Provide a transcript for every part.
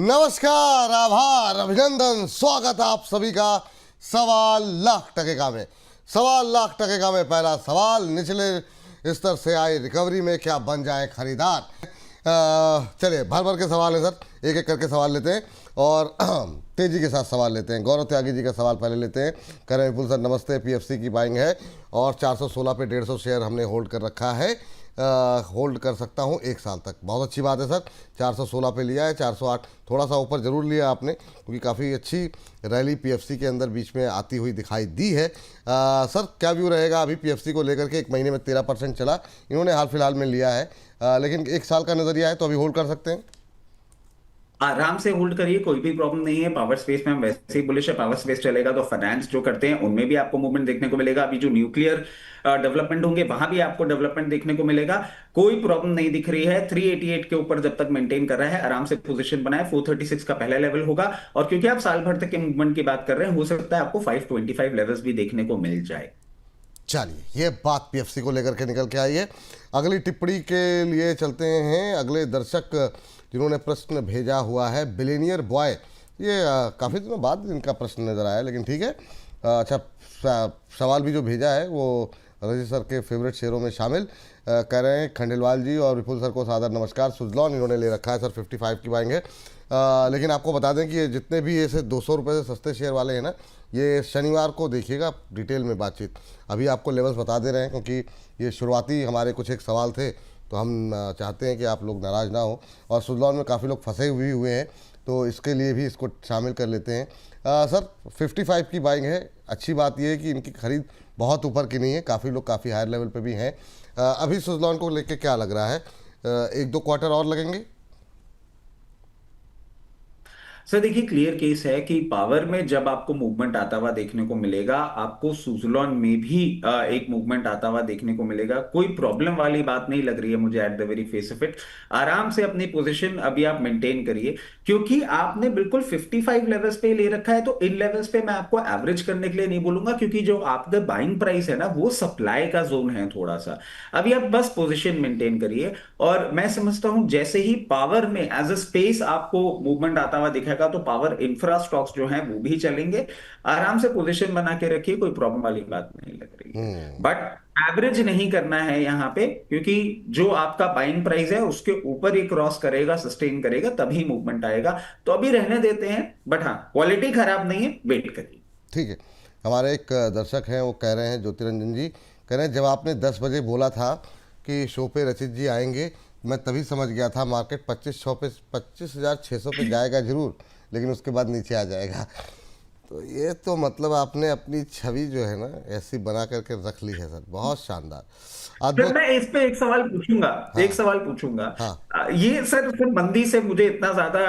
नमस्कार, आभार, अभिनंदन, स्वागत आप सभी का सवाल लाख टके में। सवाल लाख टके में पहला सवाल, निचले स्तर से आई रिकवरी में क्या बन जाए खरीदार। चलिए भर भर के सवाल है सर, एक एक करके सवाल लेते हैं और तेजी के साथ सवाल लेते हैं। गौरव त्यागी जी का सवाल पहले लेते हैं। कह रहे हैं विपुल सर नमस्ते, पीएफसी की बाइंग है और 416 पे 150 शेयर हमने होल्ड कर रखा है, होल्ड कर सकता हूं 1 साल तक। बहुत अच्छी बात है सर, 416 पे लिया है, 408 थोड़ा सा ऊपर ज़रूर लिया आपने क्योंकि काफ़ी अच्छी रैली पीएफसी के अंदर बीच में आती हुई दिखाई दी है। सर क्या व्यू रहेगा अभी पीएफसी को लेकर के? 1 महीने में 13% चला, इन्होंने हाल फिलहाल में लिया है, लेकिन 1 साल का नज़रिया है तो अभी होल्ड कर सकते हैं। आराम से होल्ड करिए, कोई भी प्रॉब्लम नहीं है। पावर स्पेस में हम वैसे ही बुलिश है, पावर स्पेस चलेगा तो फाइनेंस जो करते हैं उनमें भी आपको मूवमेंट देखने को मिलेगा। अभी जो न्यूक्लियर डेवलपमेंट होंगे वहां भी आपको डेवलपमेंट देखने को मिलेगा। कोई प्रॉब्लम नहीं दिख रही है। 388 के ऊपर जब तक मेंटेन कर रहा है, आराम से पोजीशन बनाए। 436 का पहला लेवल होगा और क्योंकि आप साल भर तक के मूवमेंट की बात कर रहे हैं, हो सकता है आपको 525 लेवल्स भी देखने को मिल जाए। चलिए ये बात पीएफसी को लेकर के निकल के आई है। अगली टिप्पणी के लिए चलते हैं। अगले दर्शक जिन्होंने प्रश्न भेजा हुआ है, बिलेनियर बॉय, ये काफ़ी दिनों बाद इनका प्रश्न नज़र आया, लेकिन ठीक है। अच्छा, सवाल भी जो भेजा है वो रजी सर के फेवरेट शेयरों में शामिल। कह रहे हैं खंडेलवाल जी और विपुल सर को सादर नमस्कार। सुजलॉन इन्होंने ले रखा है सर, 55 की बाइंग है। लेकिन आपको बता दें कि ये जितने भी ऐसे 200 रुपये से सस्ते शेयर वाले हैं ना, ये शनिवार को देखिएगा डिटेल में बातचीत। अभी आपको लेवल्स बता दे रहे हैं क्योंकि ये शुरुआती हमारे कुछ एक सवाल थे, तो हम चाहते हैं कि आप लोग नाराज़ ना हो। और सुजलॉन में काफ़ी लोग फंसे हुए हैं, तो इसके लिए भी इसको शामिल कर लेते हैं। सर 55 की बाइंग है। अच्छी बात यह है कि इनकी खरीद बहुत ऊपर की नहीं है, काफ़ी लोग काफ़ी हायर लेवल पे भी हैं। अभी सुजलॉन को लेके क्या लग रहा है, 1-2 क्वार्टर और लगेंगे? सर देखिए, क्लियर केस है कि पावर में जब आपको मूवमेंट आता हुआ देखने को मिलेगा, आपको सुजलॉन में भी एक मूवमेंट आता हुआ देखने को मिलेगा। कोई प्रॉब्लम वाली बात नहीं लग रही है मुझे at the very face of it. आराम से अपनी पोजीशन अभी आप मेंटेन करिए, क्योंकि आपने बिल्कुल 55 लेवल्स पे ले रखा है। तो इन लेवल्स पे मैं आपको एवरेज करने के लिए नहीं बोलूंगा, क्योंकि जो आपका बाइंग प्राइस है ना, वो सप्लाई का जोन है थोड़ा सा। अभी आप बस पोजिशन मेंटेन करिए और मैं समझता हूं जैसे ही पावर में एज अ स्पेस आपको मूवमेंट आता हुआ दिखेगा तो पावर इंफ्रा स्टॉक्स जो हैं वो भी चलेंगे। आराम से पोजीशन बना के रखिए, कोई प्रॉब्लम वाली बात नहीं लग रही है। बट एवरेज नहीं करना है यहां पे, क्योंकि जो आपका बाइंग प्राइस है उसके ऊपर ही क्रॉस करेगा, सस्टेन करेगा, तभी मूवमेंट आएगा। तो अभी रहने देते हैं, बट हाँ क्वालिटी खराब नहीं है, वेट करिए। ठीक है। हमारे एक दर्शक हैं, वो कह रहे हैं, ज्योतिरंजन जी कह रहे हैं, जब आपने 10 बजे बोला था कि शो पे रचित जी आएंगे, मैं तभी समझ गया था मार्केट 2500 पे 25,600 पे जाएगा जरूर, लेकिन उसके बाद नीचे आ जाएगा। तो ये तो मतलब आपने अपनी छवि जो है ना ऐसी बना करके रख ली है सर, बहुत शानदार, सर अद्भुत। मैं इस पे एक सवाल पूछूंगा, एक हाँ सवाल पूछूंगा। हाँ। ये सर मंदी से मुझे इतना ज्यादा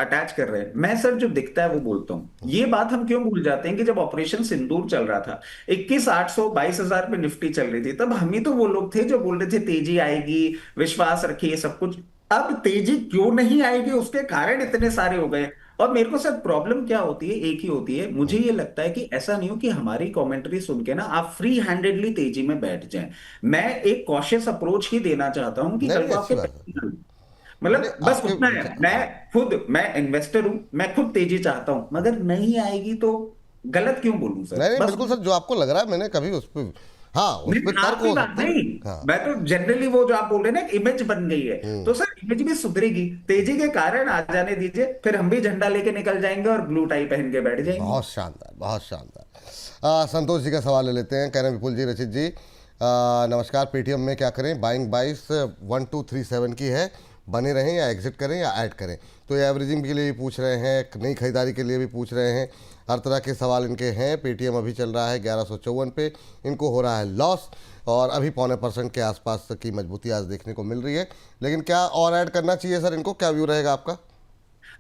अटैच कर रहे हैं। मैं सर जो दिखता है वो बोलता हूँ। ये बात हम क्यों भूल जाते हैं कि जब ऑपरेशन सिंदूर चल रहा था, 21,800 22,000 पे निफ्टी चल रही थी, तब हम ही तो वो लोग थे जो बोल रहे थे तेजी आएगी, विश्वास रखिए, सब कुछ। अब तेजी क्यों नहीं आएगी उसके कारण इतने सारे हो गए। और मेरे को सर प्रॉब्लम क्या होती है, एक ही होती है। मुझे ये लगता है कि ऐसा नहीं हो कि हमारी कमेंट्री सुन के ना आप फ्री हैंडेडली तेजी में बैठ जाएं। मैं एक कॉशियस अप्रोच ही देना चाहता हूं कि नहीं कल नहीं, को अच्छी आपके बात है। पैसे ना डूबें। नहीं नहीं, मतलब बस आपके उतना है। विचार, मैं हाँ। खुद मैं इन्वेस्टर हूं, मैं खुद तेजी चाहता हूं, मगर नहीं आएगी तो गलत क्यों बोलूं नहीं सर, नहीं, बस। बिल्कुल सर, जो आपको लग रहा है मैंने कभी उस पर, हाँ उस पर नहीं, तर्क आपकी हो बात सकते हैं। नहीं। हाँ। मैं तो जनरली वो जो आप बोल रहे हैं ना, इमेज बन गई है, तो सर इमेज भी सुधरेगी। तेजी के कारण आ जाने दीजिए, फिर हम भी झंडा लेके निकल जाएंगे और ब्लू टाई पहन के बैठ जाएंगे। बहुत शानदार, बहुत शानदार। संतोष जी का सवाल ले लेते हैं। कह रहे हैं विपुल जी, रचित जी, नमस्कार, पेटीएम में क्या करें? बाइंग 22,1237 की है, बने रहें या एग्जिट करें या ऐड करें? तो ये एवरेजिंग के लिए भी पूछ रहे हैं, नई खरीदारी के लिए भी पूछ रहे हैं, हर तरह के सवाल इनके हैं। पेटीएम अभी चल रहा है 1154 पे, इनको हो रहा है लॉस और अभी 0.25% के आसपास की मजबूती आज देखने को मिल रही है। लेकिन क्या और ऐड करना चाहिए सर इनको? क्या व्यू रहेगा आपका?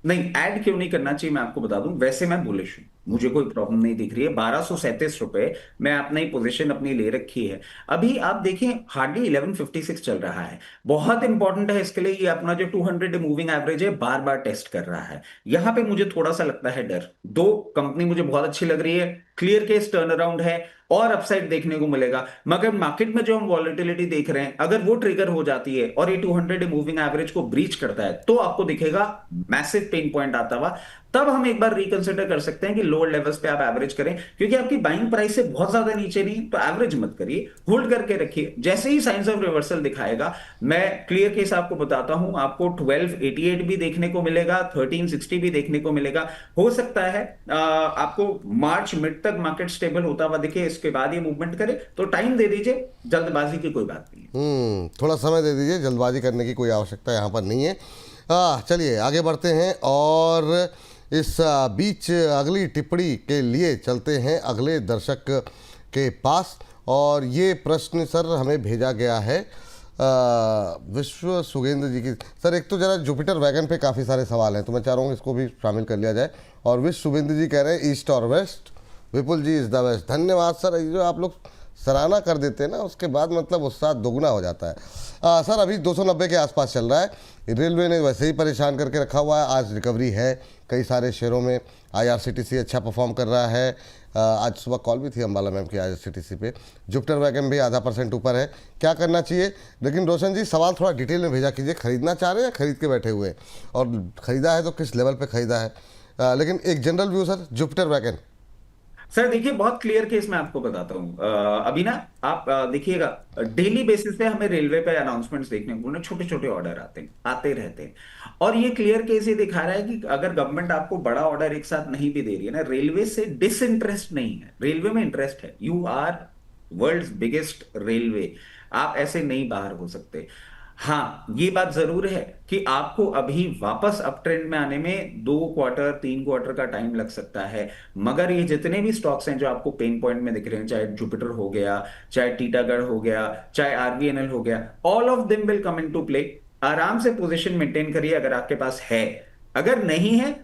नहीं, ऐड क्यों नहीं करना चाहिए मैं आपको बता दूं। वैसे मैं बुलिश हूं, मुझे कोई प्रॉब्लम नहीं दिख रही है। 1237 रुपए मैं अपनी पोजीशन अपनी ले रखी है। अभी आप देखिए हार्डली 1156 चल रहा है। बहुत इंपॉर्टेंट है इसके लिए, ये अपना जो 200 मूविंग एवरेज है बार बार टेस्ट कर रहा है। यहां पे मुझे थोड़ा सा लगता है डर। दो कंपनी मुझे बहुत अच्छी लग रही है, क्लियर केस टर्न अराउंड है और अपसाइड देखने को मिलेगा। मगर मार्केट में जो हम वॉलेटिलिटी देख रहे हैं, अगर वो ट्रिगर हो जाती है और ये 200 डे मूविंग एवरेज को ब्रीच करता है, तो आपको दिखेगा मैसिव पेन पॉइंट आता हुआ। तब हम एक बार रिकंसिडर कर सकते हैं कि लोअर लेवल्स पे आप एवरेज करें, क्योंकि आपकी बाइंग प्राइस से बहुत ज्यादा नीचे नहीं, तो एवरेज मत करिए, होल्ड करके रखिए। जैसे ही साइंस ऑफ रिवर्सल दिखाएगा, मैं क्लियर केस आपको बताता हूं, आपको 1288 भी देखने को मिलेगा, 1360 भी देखने को मिलेगा। हो सकता है आपको मार्च मिड तक मार्केट स्टेबल होता हुआ दिखे, इसके बाद ये मूवमेंट करे, तो टाइम दे दीजिए, जल्दबाजी की कोई बात नहीं है। थोड़ा समय दे दीजिए, जल्दबाजी करने की कोई आवश्यकता यहाँ पर नहीं है। चलिए आगे बढ़ते हैं और इस बीच अगली टिप्पणी के लिए चलते हैं अगले दर्शक के पास। और ये प्रश्न सर हमें भेजा गया है विश्व सुगेंद्र जी की। सर एक तो जरा जुपिटर वैगन पे काफ़ी सारे सवाल हैं, तो मैं चाह रहा हूँ इसको भी शामिल कर लिया जाए। और विश्व सुगेंद्र जी कह रहे हैं ईस्ट और west, Vipul ji is the west. धन्यवाद सर, ये जो आप लोग सराहना कर देते हैं ना, उसके बाद मतलब उत्साह दोगुना हो जाता है। सर अभी 290 के आसपास चल रहा है। रेलवे ने वैसे ही परेशान करके रखा हुआ है, आज रिकवरी है कई सारे शेयरों में। IRCTC अच्छा परफॉर्म कर रहा है। आज सुबह कॉल भी थी अम्बाला मैम की IRCTC पे। जुपिटर वैगन भी ½ % ऊपर है। क्या करना चाहिए? लेकिन रोशन जी सवाल थोड़ा डिटेल में भेजा कीजिए, खरीदना चाह रहे हैं या खरीद के बैठे हुए हैं, और ख़रीदा है तो किस लेवल पे ख़रीदा है। लेकिन एक general view sir Jupiter wagon. Sir देखिए, बहुत क्लियर केस मैं आपको बताता हूं। अभी ना आप देखिएगा, डेली बेसिस पे हमें रेलवे पे अनाउंसमेंट्स देखने को, छोटे छोटे ऑर्डर आते रहते हैं। और ये क्लियर केस ये दिखा रहा है कि अगर गवर्नमेंट आपको बड़ा ऑर्डर एक साथ नहीं भी दे रही है ना, रेलवे से डिसइंटरेस्ट नहीं है, रेलवे में इंटरेस्ट है। You are world's biggest railway, आप ऐसे नहीं बाहर हो सकते। हाँ, ये बात जरूर है कि आपको अभी वापस अप ट्रेंड में आने में 2 क्वार्टर 3 क्वार्टर का टाइम लग सकता है। मगर ये जितने भी स्टॉक्स हैं जो आपको पेन पॉइंट में दिख रहे हैं, चाहे जुपिटर हो गया, चाहे टीटागढ़ हो गया, चाहे RVNL हो गया, all of them will come into play. आराम से पोजीशन मेंटेन करिए अगर आपके पास है। अगर नहीं है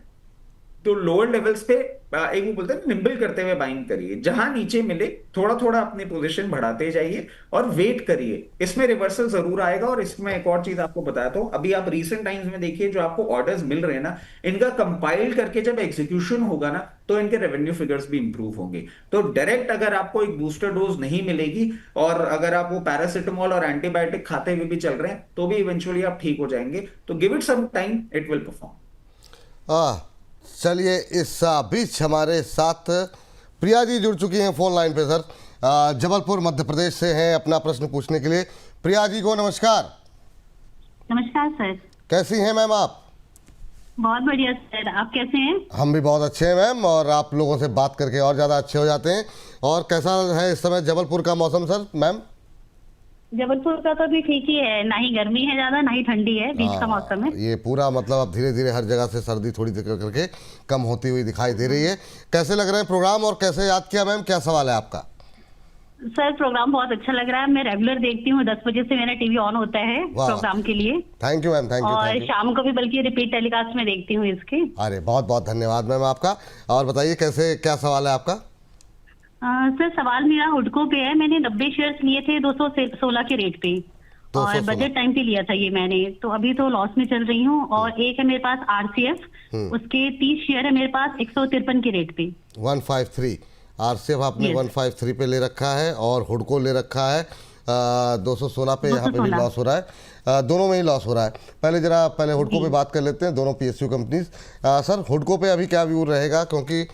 तो लोअर लेवल्स पे एक वो बोलते हैं निम्बल करते हुए बाइंग करिए, जहां नीचे मिले थोड़ा थोड़ा अपनी पोजीशन बढ़ाते जाइए और वेट करिए। इसमें रिवर्सल जरूर आएगा। और इसमें एक और चीज आपको बताता हूं, अभी आप रीसेंट टाइम्स में देखिए जो आपको ऑर्डर्स मिल रहे हैं ना, इनका कंपाइल करके जब एग्जीक्यूशन होगा ना, तो इनके रेवेन्यू फिगर्स भी इंप्रूव होंगे। तो डायरेक्ट अगर आपको एक बूस्टर डोज नहीं मिलेगी, और अगर आप वो पैरासिटामोल और एंटीबायोटिक खाते हुए भी चल रहे हैं, तो भी इवेंचुअली आप ठीक हो जाएंगे। तो give it some time, it will perform. चलिए इस बीच हमारे साथ प्रिया जी जुड़ चुकी हैं फोन लाइन पे सर। जबलपुर मध्य प्रदेश से हैं अपना प्रश्न पूछने के लिए। प्रिया जी को नमस्कार। नमस्कार सर। कैसी हैं मैम आप? बहुत बढ़िया सर, आप कैसे हैं? हम भी बहुत अच्छे हैं मैम, और आप लोगों से बात करके और ज़्यादा अच्छे हो जाते हैं। और कैसा है इस समय जबलपुर का मौसम सर मैम? जबलपुर का तो अभी ठीक ही है, ना ही गर्मी है ज्यादा, ना ही ठंडी है, बीच का मौसम है। ये पूरा मतलब अब धीरे धीरे हर जगह से सर्दी थोड़ी देर करके कम होती हुई दिखाई दे रही है। कैसे लग रहे हैं प्रोग्राम, और कैसे याद किया मैम, क्या सवाल है आपका? सर प्रोग्राम बहुत अच्छा लग रहा है, मैं रेगुलर देखती हूँ, 10 बजे से मेरा टीवी ऑन होता है प्रोग्राम के लिए। Thank you ma'am, thank you. और शाम को भी बल्कि रिपीट टेलीकास्ट में देखती हूँ इसके। अरे बहुत बहुत धन्यवाद मैम आपका। और बताइए कैसे, क्या सवाल है आपका? सर सवाल मेरा हुडको पे है। मैंने 90 शेयर्स लिए थे 216 के रेट पे, और बजट टाइम पे लिया था ये मैंने, तो अभी तो लॉस में चल रही हूँ। और एक है मेरे पास RCF, उसके 30 शेयर है मेरे पास 153 के रेट पे। 153 RCF आपने 153 पे ले रखा है, और हुडको ले रखा है 216 पे। यहाँ पे भी लॉस हो रहा है, दोनों में ही लॉस हो रहा है। पहले हुडको पे बात कर लेते हैं, दोनों PSU कंपनीज। सर हुडको पे अभी क्या व्यू रहेगा, क्योंकि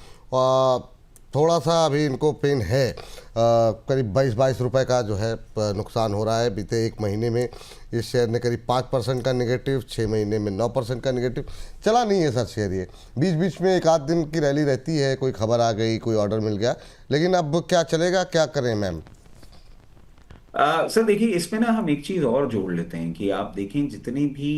थोड़ा सा अभी इनको पेन है, करीब 22 रुपए का जो है नुकसान हो रहा है। बीते एक महीने में इस शेयर ने करीब 5% का नेगेटिव, 6 महीने में 9% का नेगेटिव चला नहीं है सर शेयर। ये बीच बीच में एक आध दिन की रैली रहती है, कोई खबर आ गई, कोई ऑर्डर मिल गया, लेकिन अब क्या चलेगा, क्या करें मैम? सर देखिए, इसमें ना हम एक चीज और जोड़ लेते हैं कि आप देखें जितनी भी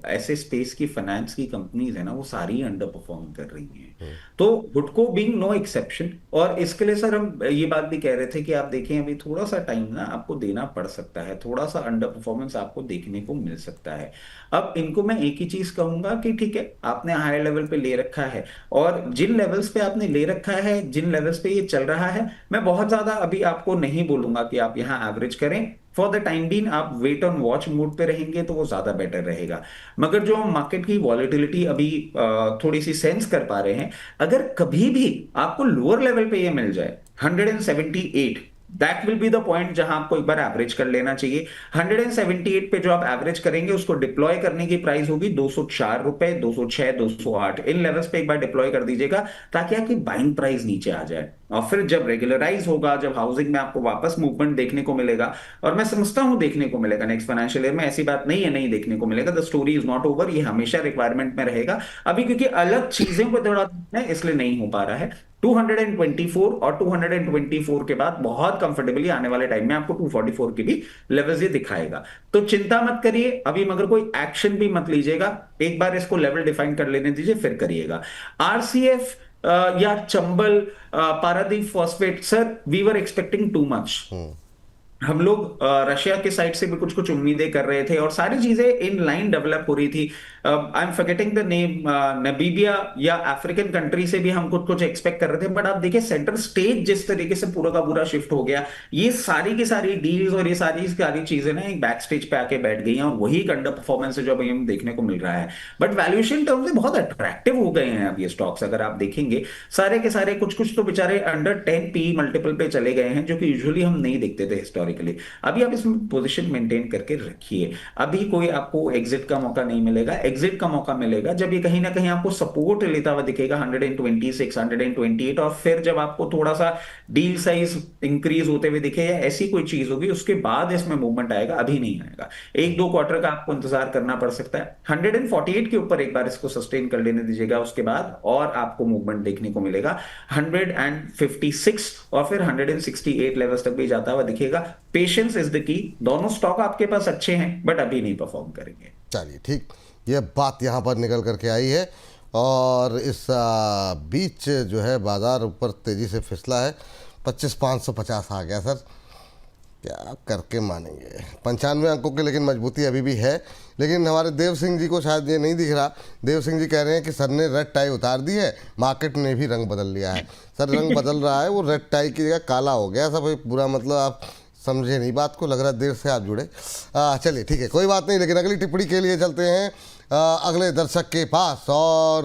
ऐसे स्पेस की फाइनेंस की कंपनीज है ना, वो सारी अंडर परफॉर्म कर रही हैं। तो हुडको बीइंग नो एक्सेप्शन। और इसके लिए सर हम ये बात भी कह रहे थे कि आप देखें अभी थोड़ा सा टाइम ना आपको देना पड़ सकता है, थोड़ा सा अंडर परफॉर्मेंस आपको देखने को मिल सकता है। अब इनको मैं एक ही चीज कहूंगा कि ठीक है, आपने हाई लेवल पे ले रखा है, और जिन लेवल्स पे आपने ले रखा है, जिन लेवल्स पे ये चल रहा है, मैं बहुत ज्यादा अभी आपको नहीं बोलूंगा कि आप यहाँ एवरेज करें। फॉर द टाइम बीन आप वेट ऑन वॉच मोड पे रहेंगे तो वो ज्यादा बेटर रहेगा। मगर जो हम मार्केट की वॉलेटिलिटी अभी थोड़ी सी सेंस कर पा रहे हैं, अगर कभी भी आपको लोअर लेवल पे ये मिल जाए 178, that will be the point जहां आपको एक बार एवरेज कर लेना चाहिए। 178 पे जो आप एवरेज करेंगे उसको डिप्लॉय करने की प्राइस होगी 204 रुपए, 206, 208, इन लेवल्स पे एक बार डिप्लॉय कर दीजिएगा ताकि आपकी बाइंग प्राइस नीचे आ जाए। और फिर जब रेगुलराइज होगा, जब हाउसिंग में आपको वापस मूवमेंट देखने को मिलेगा, और मैं समझता हूं देखने को मिलेगा नेक्स्ट फाइनेंशियल ईयर में, ऐसी बात नहीं है नहीं देखने को मिलेगा, the story is not over, ये हमेशा रिक्वायरमेंट में रहेगा। अभी क्योंकि अलग चीजें को थोड़ा इसलिए नहीं हो पा रहा है। 224 और 224 के बाद बहुत कंफर्टेबली आने वाले टाइम में आपको 244 की भी लेवल्स ये दिखाएगा। तो चिंता मत करिए, अभी मगर कोई एक्शन भी मत लीजिएगा, एक बार इसको लेवल डिफाइन कर लेने दीजिए फिर करिएगा। आरसीएफ या Chambal, Paradeep phosphate, sir we were expecting too much. हम लोग रशिया के साइड से भी कुछ कुछ उम्मीदें कर रहे थे और सारी चीजें इन लाइन डेवलप हो रही थी। I am forgetting the name, नबीबिया या अफ्रीकन कंट्री से भी हम कुछ कुछ एक्सपेक्ट कर रहे थे, बट आप देखिए सेंटर स्टेज जिस तरीके से पूरा का पूरा शिफ्ट हो गया, ये सारी की सारी डील्स और ये सारी सारी चीजें ना एक बैक स्टेज पे आके बैठ गई हैं, और वही एक अंडर परफॉर्मेंस है जो अभी हमें देखने को मिल रहा है। बट वैल्यूएशन टर्म से बहुत अट्रैक्टिव हो गए हैं अब ये स्टॉक्स, अगर आप देखेंगे सारे के सारे कुछ कुछ तो बेचारे अंडर 10 पी मल्टीपल पे चले गए हैं, जो कि यूजुअली हम नहीं देखते थे हिस्टोरिकली। अभी आप इसमें पोजीशन मेंटेन करके रखिए, अभी कोई आपको एग्जिट का मौका नहीं मिलेगा। एग्जिट का मौका मिलेगा जब ये कहीं ना कहीं आपको सपोर्ट लेता हुआ दिखेगा 126, 128, और फिर जब आपको थोड़ा सा डील साइज इंक्रीज होते हुए दिखे या ऐसी कोई चीज होगी, उसके बाद इसमें मूवमेंट आएगा, अभी नहीं आएगा। एक दो क्वार्टर का आपको इंतजार करना पड़ सकता है। 148 के ऊपर एक बार इसको सस्टेन कर लेने दीजिएगा, उसके बाद और आपको मूवमेंट देखने को मिलेगा। 156 और फिर 168 लेवल्स तक भी जाता हुआ दिखेगा। Patience is the key. दोनों स्टॉक आपके पास अच्छे हैं बट अभी नहीं परफॉर्म करेंगे। चलिए ठीक, ये बात यहाँ पर निकल करके आई है और इस बीच जो है बाजार ऊपर तेज़ी से फिसला है, 25,550 आ गया सर, क्या करके मानेंगे 95 अंकों की, लेकिन मजबूती अभी भी है। लेकिन हमारे देव सिंह जी को शायद ये नहीं दिख रहा। देव सिंह जी कह रहे हैं कि सर ने रेड टाई उतार दी है, मार्केट ने भी रंग बदल लिया है। सर रंग बदल रहा है, वो रेड टाई की जगह काला हो गया सब पूरा, मतलब आप समझे नहीं बात को, लग रहा है देर से आप जुड़े। चलिए ठीक है, कोई बात नहीं, लेकिन अगली टिप्पणी के लिए चलते हैं अगले दर्शक के पास। और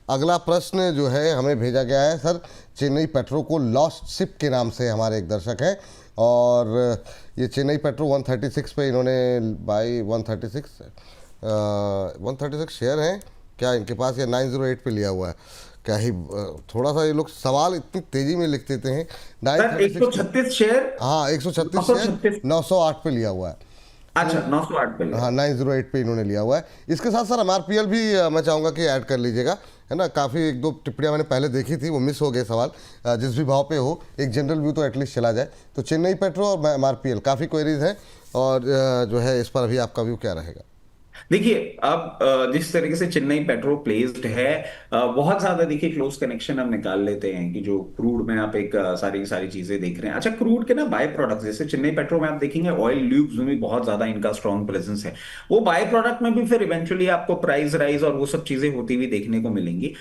अगला प्रश्न जो है हमें भेजा गया है सर, चेन्नई पेट्रो को लॉस्ट शिप के नाम से हमारे एक दर्शक हैं, और ये चेन्नई पेट्रो 136 पे इन्होंने बाई 136 शेयर हैं क्या इनके पास, या 908 पे लिया हुआ है क्या ही। थोड़ा सा ये लोग सवाल इतनी तेजी में लिख देते हैं। 136 शेयर, हाँ 136 शेयर 908 पे लिया हुआ है। अच्छा 908 पे, हाँ 908 पे इन्होंने लिया हुआ है। इसके साथ सर MRPL भी मैं चाहूँगा कि ऐड कर लीजिएगा, है ना। काफ़ी एक दो टिप्पणियाँ मैंने पहले देखी थी, वो मिस हो गए सवाल। जिस भी भाव पे हो एक जनरल व्यू तो एटलीस्ट चला जाए। तो चेन्नई पेट्रो और MRPL काफ़ी क्वेरीज हैं, और जो है इस पर अभी आपका व्यू क्या रहेगा? देखिए अब जिस तरीके से चेन्नई पेट्रो प्लेस्ड है, बहुत ज्यादा देखिए क्लोज कनेक्शन हम निकाल लेते हैं कि जो क्रूड में आप एक सारी सारी चीजें देख रहे हैं। अच्छा क्रूड के ना बाय प्रोडक्ट्स, जैसे चेन्नई पेट्रो में आप देखेंगे ऑयल ल्यूब्स में भी बहुत ज्यादा इनका स्ट्रॉन्ग प्रेजेंस है, वो बाय प्रोडक्ट में भी फिर इवेंचुअली आपको प्राइस राइज और वो सब चीजें होती हुई देखने को मिलेंगी।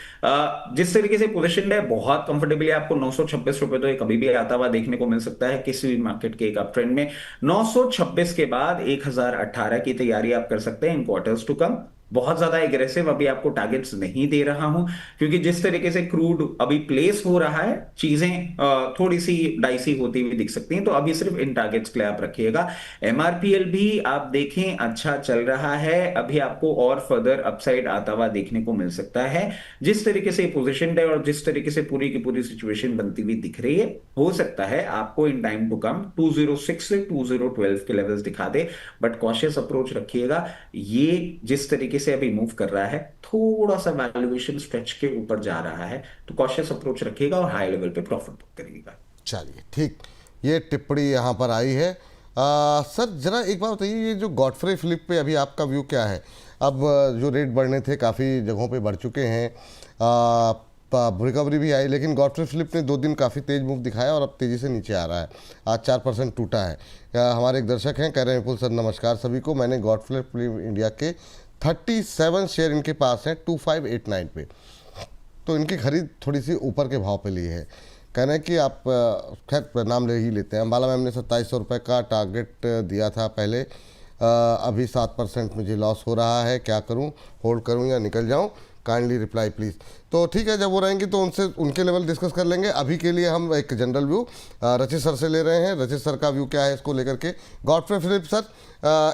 जिस तरीके से पोजिशन है बहुत कंफर्टेबली आपको 926 रुपए तो कभी भी आता हुआ देखने को मिल सकता है किसी भी मार्केट के एक अप ट्रेंड में। 926 के बाद 1018 की तैयारी आप कर सकते हैं क्वार्टर्स टू कम। बहुत ज्यादा एग्रेसिव अभी आपको टारगेट्स नहीं दे रहा हूं, क्योंकि जिस तरीके से क्रूड अभी प्लेस हो रहा है चीजें थोड़ी सी डाइसी होती हुई दिख सकती हैं, तो अभी सिर्फ इन टारगेट्स के लिए आप रखिएगा। MRPL भी आप देखें अच्छा चल रहा है, अभी आपको और फर्दर अपसाइड आता हुआ देखने को मिल सकता है। जिस तरीके से पोजिशन है और जिस तरीके से पूरी की पूरी सिचुएशन बनती हुई दिख रही है, हो सकता है आपको इन टाइम टू कम 206 से 2012 के लेवल्स दिखा दे, बट कॉशियस अप्रोच रखिएगा। ये जिस तरीके से अभी मूव कर रहा है, थोड़ा सा वैल्यूएशन स्ट्रेच के ऊपर जा रहा है, तो कॉशियस अप्रोच रखिएगा और हाई लेवल पे प्रॉफिट बुक करिएगा। चलिए ठीक, ये टिप्पणी यहाँ पर आई है। सर जरा एक बात बताइए, ये जो गॉडफ्रे फिलिप पे अभी आपका व्यू क्या है? अब जो रेट बढ़ने थे काफ़ी जगहों पे बढ़ चुके हैं, रिकवरी भी आई, लेकिन गॉडफ्रे फिलिप ने 2 दिन काफ़ी तेज मूव दिखाया और अब तेज़ी से नीचे आ रहा है, आज 4% टूटा है। हमारे एक दर्शक हैं, कह रहे हैं विपुल सर नमस्कार सभी को, मैंने गॉडफ्रे फिलिप इंडिया के 37 शेयर इनके पास हैं 2589 पे, तो इनकी खरीद थोड़ी सी ऊपर के भाव पे ली है। कह रहे हैं कि आप खैर नाम ले ही लेते हैं, अंबाला मैम ने 2700 रुपये का टारगेट दिया था पहले, अभी 7% मुझे लॉस हो रहा है, क्या करूं, होल्ड करूं या निकल जाऊं? Kindly reply please. तो ठीक है, जब वो रहेंगी तो उनसे उनके लेवल डिस्कस कर लेंगे। अभी के लिए हम एक जनरल व्यू रचित सर से ले रहे हैं। रचित सर का व्यू क्या है इसको लेकर के? गॉडफ्रे फिलिप सर,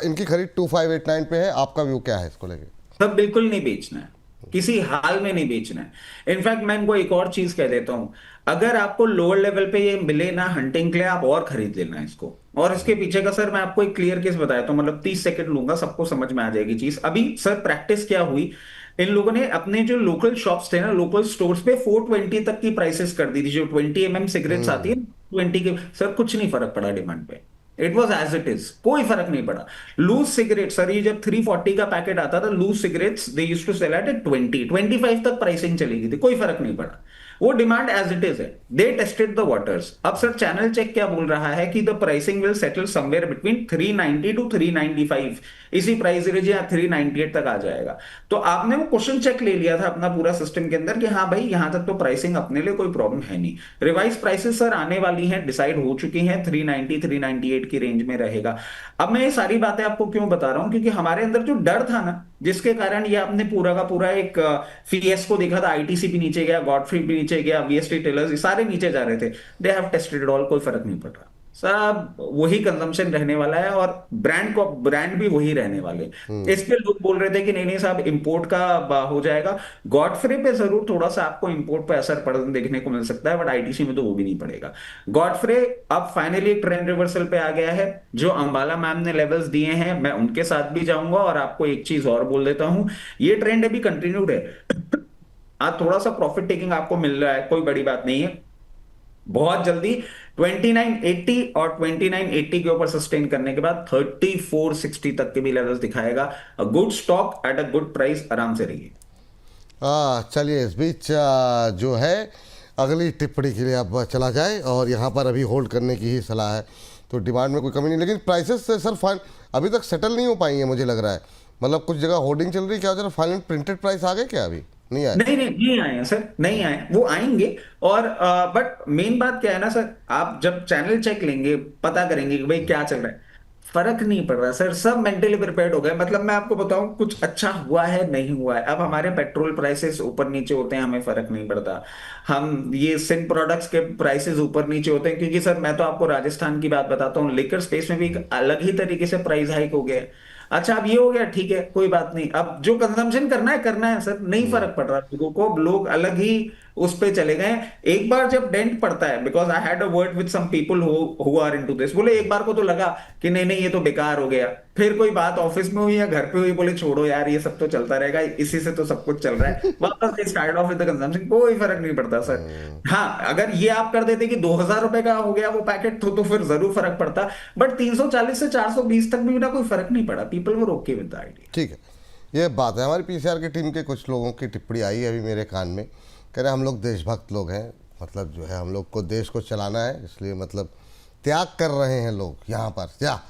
इनकी खरीद 2589 पे है, आपका व्यू क्या है इसको लेकर? सब बिल्कुल नहीं बेचना है, किसी हाल में नहीं बेचना है। इनफैक्ट मैं इनको एक और चीज कह देता हूं, अगर आपको लोअर लेवल पे ये मिले ना हंटिंग के लिए, आप और खरीद लेना इसको। और इसके पीछे का सर मैं आपको एक क्लियर केस बताया तो मतलब 30 सेकंड लूंगा, सबको समझ में आ जाएगी चीज। अभी सर प्रैक्टिस क्या हुई, इन लोगों ने अपने जो लोकल शॉप्स थे ना, लोकल स्टोर्स पे 420 तक की प्राइसेस कर दी थी। जो 20 सिगरेट्स आती है 20 के, सर कुछ नहीं फर्क पड़ा डिमांड पे। It was as it is, कोई फर्क नहीं पड़ा। लूज सिगरेट सर, ये जब 340 का पैकेट आता था loose cigarettes, they used to sell at 25 तक प्राइसिंग चली गई थी, कोई फर्क नहीं पड़ा। वो डिमांड एज इट इज है। They tested the waters. अब सर चैनल चेक क्या बोल रहा है कि the pricing will settle somewhere between 390 to 395, इसी प्राइस रेंज या 398 तक आ जाएगा। तो आपने वो क्वेश्चन चेक ले लिया था अपना पूरा सिस्टम के अंदर कि हाँ भाई यहां तक तो प्राइसिंग अपने लिए कोई प्रॉब्लम है नहीं। रिवाइज प्राइसेस सर आने वाली हैं, डिसाइड हो चुकी हैं, 390 398 की रेंज में रहेगा। अब मैं ये सारी बातें आपको क्यों बता रहा हूं, क्योंकि हमारे अंदर जो डर था ना, जिसके कारण ये आपने पूरा का पूरा एक फीएस को देखा था, आईटीसी भी नीचे गया, गॉडफ्री भी नीचे गया, वीएसटी टेलर्स, ये सारे नीचे जा रहे थे। They have tested it all, कोई फर्क नहीं पड़ रहा। सब वही कंजम्पशन रहने वाला है और ब्रांड भी वही रहने वाले। इस पे लोग बोल रहे थे कि नहीं नहीं साहब इंपोर्ट का हो जाएगा। गॉडफ्रे पे जरूर थोड़ा सा आपको इंपोर्ट पे असर पड़ने देखने को मिल सकता है, बट आईटीसी में तो वो भी नहीं पड़ेगा। गॉडफ्रे अब फाइनली ट्रेंड रिवर्सल पे आ गया है। जो अंबाला मैम ने लेवल्स दिए हैं मैं उनके साथ भी जाऊंगा। और आपको एक चीज और बोल देता हूं, ये ट्रेंड अभी कंटिन्यूड है। आज थोड़ा सा प्रॉफिट टेकिंग आपको मिल रहा है, कोई बड़ी बात नहीं है। बहुत जल्दी 2980 और 2980 के ऊपर सस्टेन करने के बाद 3460 तक के भी लेवल्स दिखाएगा। A good stock at a good price, आराम से रहिए। चलिए इस बीच जो है अगली टिप्पणी के लिए अब चला जाए, और यहाँ पर अभी होल्ड करने की ही सलाह है। तो डिमांड में कोई कमी नहीं, लेकिन प्राइसेस से सर फाइन अभी तक सेटल नहीं हो पाई है मुझे लग रहा है। मतलब कुछ जगह होर्डिंग चल रही है, क्या जरा फाइनल प्रिंटेड प्राइस आ गए क्या? अभी नहीं आए? नहीं आए हैं सर, नहीं आए, वो आएंगे। और बट मेन बात क्या है ना सर, आप जब चैनल चेक लेंगे, पता करेंगे कि भाई क्या चल रहा है, फर्क नहीं पड़ रहा सर। सब मेंटली प्रिपेयर्ड हो गए। मतलब मैं आपको बताऊं, कुछ अच्छा हुआ है नहीं हुआ है। अब हमारे पेट्रोल प्राइसेस ऊपर नीचे होते हैं, हमें फर्क नहीं पड़ता। हम ये सिंध प्रोडक्ट्स के प्राइसेस ऊपर नीचे होते हैं, क्योंकि सर मैं तो आपको राजस्थान की बात बताता हूँ, लिकर स्पेस में भी एक अलग ही तरीके से प्राइस हाइक हो गया है। अच्छा अब ये हो गया, ठीक है कोई बात नहीं। अब जो कंजम्पशन करना है सर, नहीं फर्क पड़ रहा लोगों को। लोग अलग ही उस पे चले गए। एक बार जब डेंट पड़ता है, because I had a word with some people who are into this, बोले एक बार को तो लगा कि नहीं नहीं ये तो बेकार हो गया। फिर कोई बात ऑफिस में हुई या घर पे हुई, बोले छोड़ो यार ये सब तो चलता रहेगा, इसी से तो सब कुछ चल रहा है। वापस they start of with the consumption, कोई फर्क नहीं पड़ता सर। हाँ अगर ये आप कर देते कि 2000 रुपए का हो गया वो पैकेट, तो फिर जरूर फर्क पड़ता। बट 340 से 420 तक भी ना कोई फर्क नहीं पड़ा। People were okay with the idea. ठीक है, ये बात है। हमारी पीसीआर की टीम के कुछ लोगों की टिप्पणी आई है अभी मेरे कान में, कह रहे हम लोग देशभक्त लोग हैं, मतलब जो है हम लोग को देश को चलाना है, इसलिए मतलब त्याग कर रहे हैं लोग यहाँ पर क्या।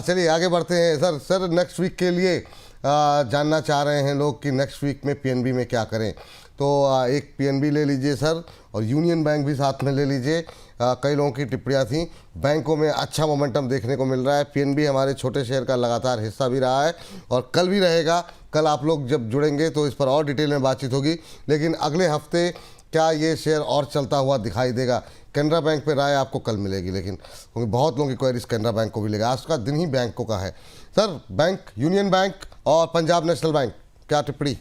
चलिए आगे बढ़ते हैं सर नेक्स्ट वीक के लिए जानना चाह रहे हैं लोग कि नेक्स्ट वीक में पीएनबी में क्या करें। तो एक पीएनबी ले लीजिए सर, और यूनियन बैंक भी साथ में ले लीजिए। कई लोगों की टिप्पणियाँ थी। बैंकों में अच्छा मोमेंटम देखने को मिल रहा है। पीएनबी हमारे छोटे शहर का लगातार हिस्सा भी रहा है और कल भी रहेगा। कल आप लोग जब जुड़ेंगे तो इस पर और डिटेल में बातचीत होगी, लेकिन अगले हफ्ते क्या ये शेयर और चलता हुआ दिखाई देगा? कैनरा बैंक पे राय आपको कल मिलेगी, लेकिन क्योंकि बहुत लोगों की क्वेरीज कैनरा बैंक को भी लेगा। आज का दिन ही बैंकों का है सर। बैंक, यूनियन बैंक और पंजाब नेशनल बैंक, क्या टिप्पणी?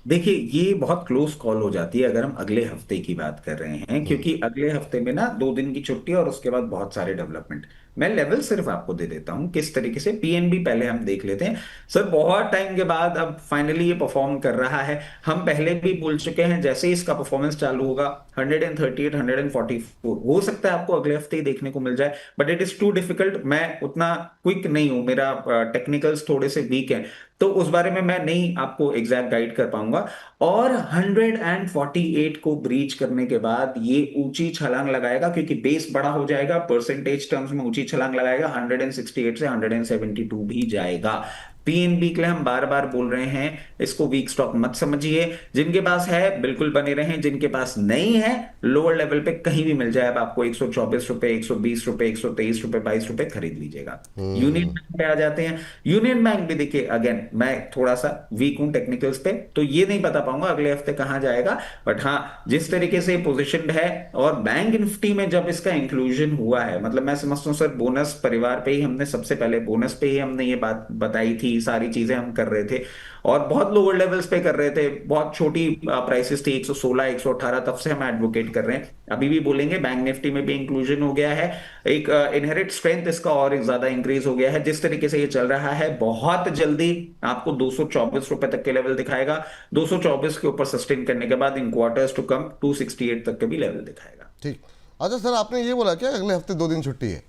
देखिए ये बहुत क्लोज कॉल हो जाती है अगर हम अगले हफ्ते की बात कर रहे हैं, क्योंकि अगले हफ्ते में ना 2 दिन की छुट्टी और उसके बाद बहुत सारे डेवलपमेंट। मैं लेवल सिर्फ आपको दे देता हूं किस तरीके से। पीएनबी पहले हम देख लेते हैं सर, बहुत टाइम के बाद अब फाइनली ये परफॉर्म कर रहा है। हम पहले भी बोल चुके हैं जैसे ही इसका परफॉर्मेंस चालू होगा 138 144 हो सकता है आपको अगले हफ्ते ही देखने को मिल जाए, but it is too difficult. मैं उतना क्विक नहीं हूं, मेरा टेक्निकल्स थोड़े से वीक हैं, तो उस बारे में मैं नहीं आपको एग्जैक्ट गाइड कर पाऊंगा। और 148 को ब्रीच करने के बाद ये ऊंची छलांग लगाएगा, क्योंकि बेस बड़ा हो जाएगा, परसेंटेज टर्म्स में ऊंची छलांग लगाएगा, 168 से 172 भी जाएगा। पीएनबी के लिए हम बार बार बोल रहे हैं, इसको वीक स्टॉक मत समझिए। जिनके पास है बिल्कुल बने रहें, जिनके पास नहीं है लोअर लेवल पे कहीं भी मिल जाए, अब आपको 124 रुपए, 120 रुपए, 123 रुपए, 22 रुपए खरीद लीजिएगा। यूनियन बैंक पे आ जाते हैं। यूनियन बैंक भी देखिए, अगेन मैं थोड़ा सा वीक हूं टेक्निकल्स पे, तो ये नहीं बता पाऊंगा अगले हफ्ते कहां जाएगा, बट हाँ जिस तरीके से पोजिशनड है, और बैंक निफ्टी में जब इसका इंक्लूजन हुआ है, मतलब मैं समझता हूँ सर बोनस परिवार पे ही हमने सबसे पहले, बोनस पे ही हमने ये बात बताई थी, सारी चीजें हम कर रहे थे और बहुत लोअर लेवल्स पे कर रहे थे, बहुत छोटी प्राइसेस थी 116 118, तब से हम एडवोकेट कर रहे हैं, अभी भी बोलेंगे बैंक निफ्टी में भी इंक्लूजन हो गया है, एक इनहेरिट स्ट्रेंथ इसका और एक ज्यादा इंक्रीज हो गया है। जिस तरीके से ये चल रहा है बहुत जल्दी आपको 224 रुपए तक के लेवल दिखाएगा, 224 के ऊपर सस्टेन करने के बाद इन क्वार्टर्स टू कम 268 तक के भी लेवल दिखाएगा। ठीक। अच्छा सर, आपने ये बोला क्या अगले हफ्ते 2 दिन छुट्टी है?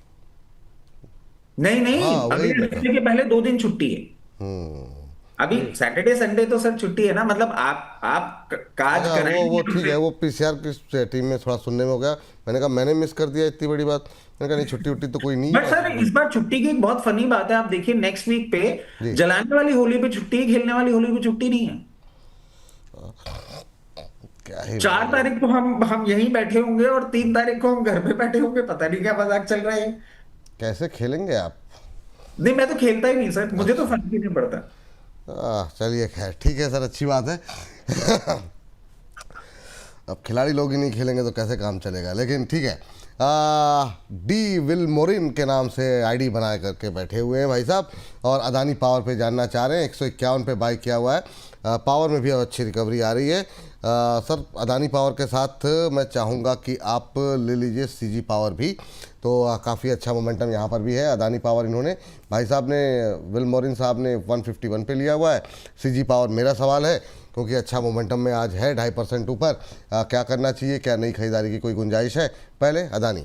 नहीं नहीं, हाँ, वही अगले मैं- हफ्ते के पहले 2 दिन छुट्टी है। अभी सैटरडे संडे तो सर छुट्टी है ना, मतलब आप काज अच्छा, कराएंगे वो ठीक हमसे। है, वो पीसीआर की टीम में थोड़ा सुनने में हो गया, मैंने कहा मैंने मिस कर दिया इतनी बड़ी बात, मैंने कहा नहीं छुट्टी उट्टी तो कोई नहीं बट है। सर इस बार छुट्टी की एक बहुत फनी बात है, आप देखिए नेक्स्ट वीक पे जी। जलाने वाली होली पे छुट्टी है, खेलने वाली होली पे छुट्टी नहीं है। क्या ही 4 तारीख को हम यहीं बैठे होंगे और 3 तारीख को हम घर पे बैठे होंगे, पता नहीं क्या मजाक चल रहा है। कैसे खेलेंगे आप? नहीं मैं तो खेलता ही नहीं सर, मुझे तो फर्क ही नहीं पड़ता। चलिए खैर ठीक है सर, अच्छी बात है। अब खिलाड़ी लोग ही नहीं खेलेंगे तो कैसे काम चलेगा, लेकिन ठीक है। डी विलमोरिन के नाम से आईडी बना करके बैठे हुए हैं भाई साहब, और अदानी पावर पे जानना चाह रहे हैं, 151 पे बाई किया हुआ है। पावर में भी अच्छी रिकवरी आ रही है। सर अदानी पावर के साथ मैं चाहूँगा कि आप ले लीजिए सीजी पावर भी, तो काफ़ी अच्छा मोमेंटम यहाँ पर भी है। अदानी पावर इन्होंने भाई साहब ने, विलमोरिन साहब ने 151 पे लिया हुआ है। सीजी पावर मेरा सवाल है, क्योंकि अच्छा मोमेंटम में आज है 2.5% ऊपर। क्या करना चाहिए, क्या नई खरीदारी की कोई गुंजाइश है? पहले अदानी।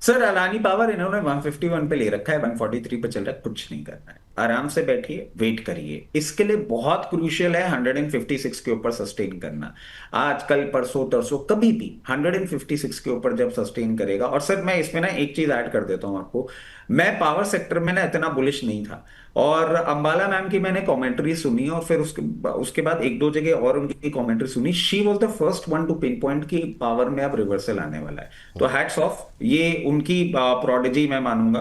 सर अदानी पावर इन्होंने 151 पे ले रखा है, 143 पे चल रहा है, कुछ नहीं करना है, आराम से बैठिए, वेट करिए। इसके लिए बहुत क्रूशियल है 156 के ऊपर सस्टेन करना। आज कल परसों तरसों कभी भी 156 के ऊपर जब सस्टेन करेगा, और सर मैं इसमें ना एक चीज ऐड कर देता हूं आपको, मैं पावर सेक्टर में ना इतना बुलिश नहीं था, और अंबाला मैम की मैंने कमेंट्री सुनी, और फिर उसके उसके बाद एक दो जगह और उनकी कमेंट्री सुनी। She was the first one two pin point की पावर में अब रिवर्सल आने वाला है, तो हैट्स ऑफ, ये उनकी प्रोडिजी मैं मानूंगा।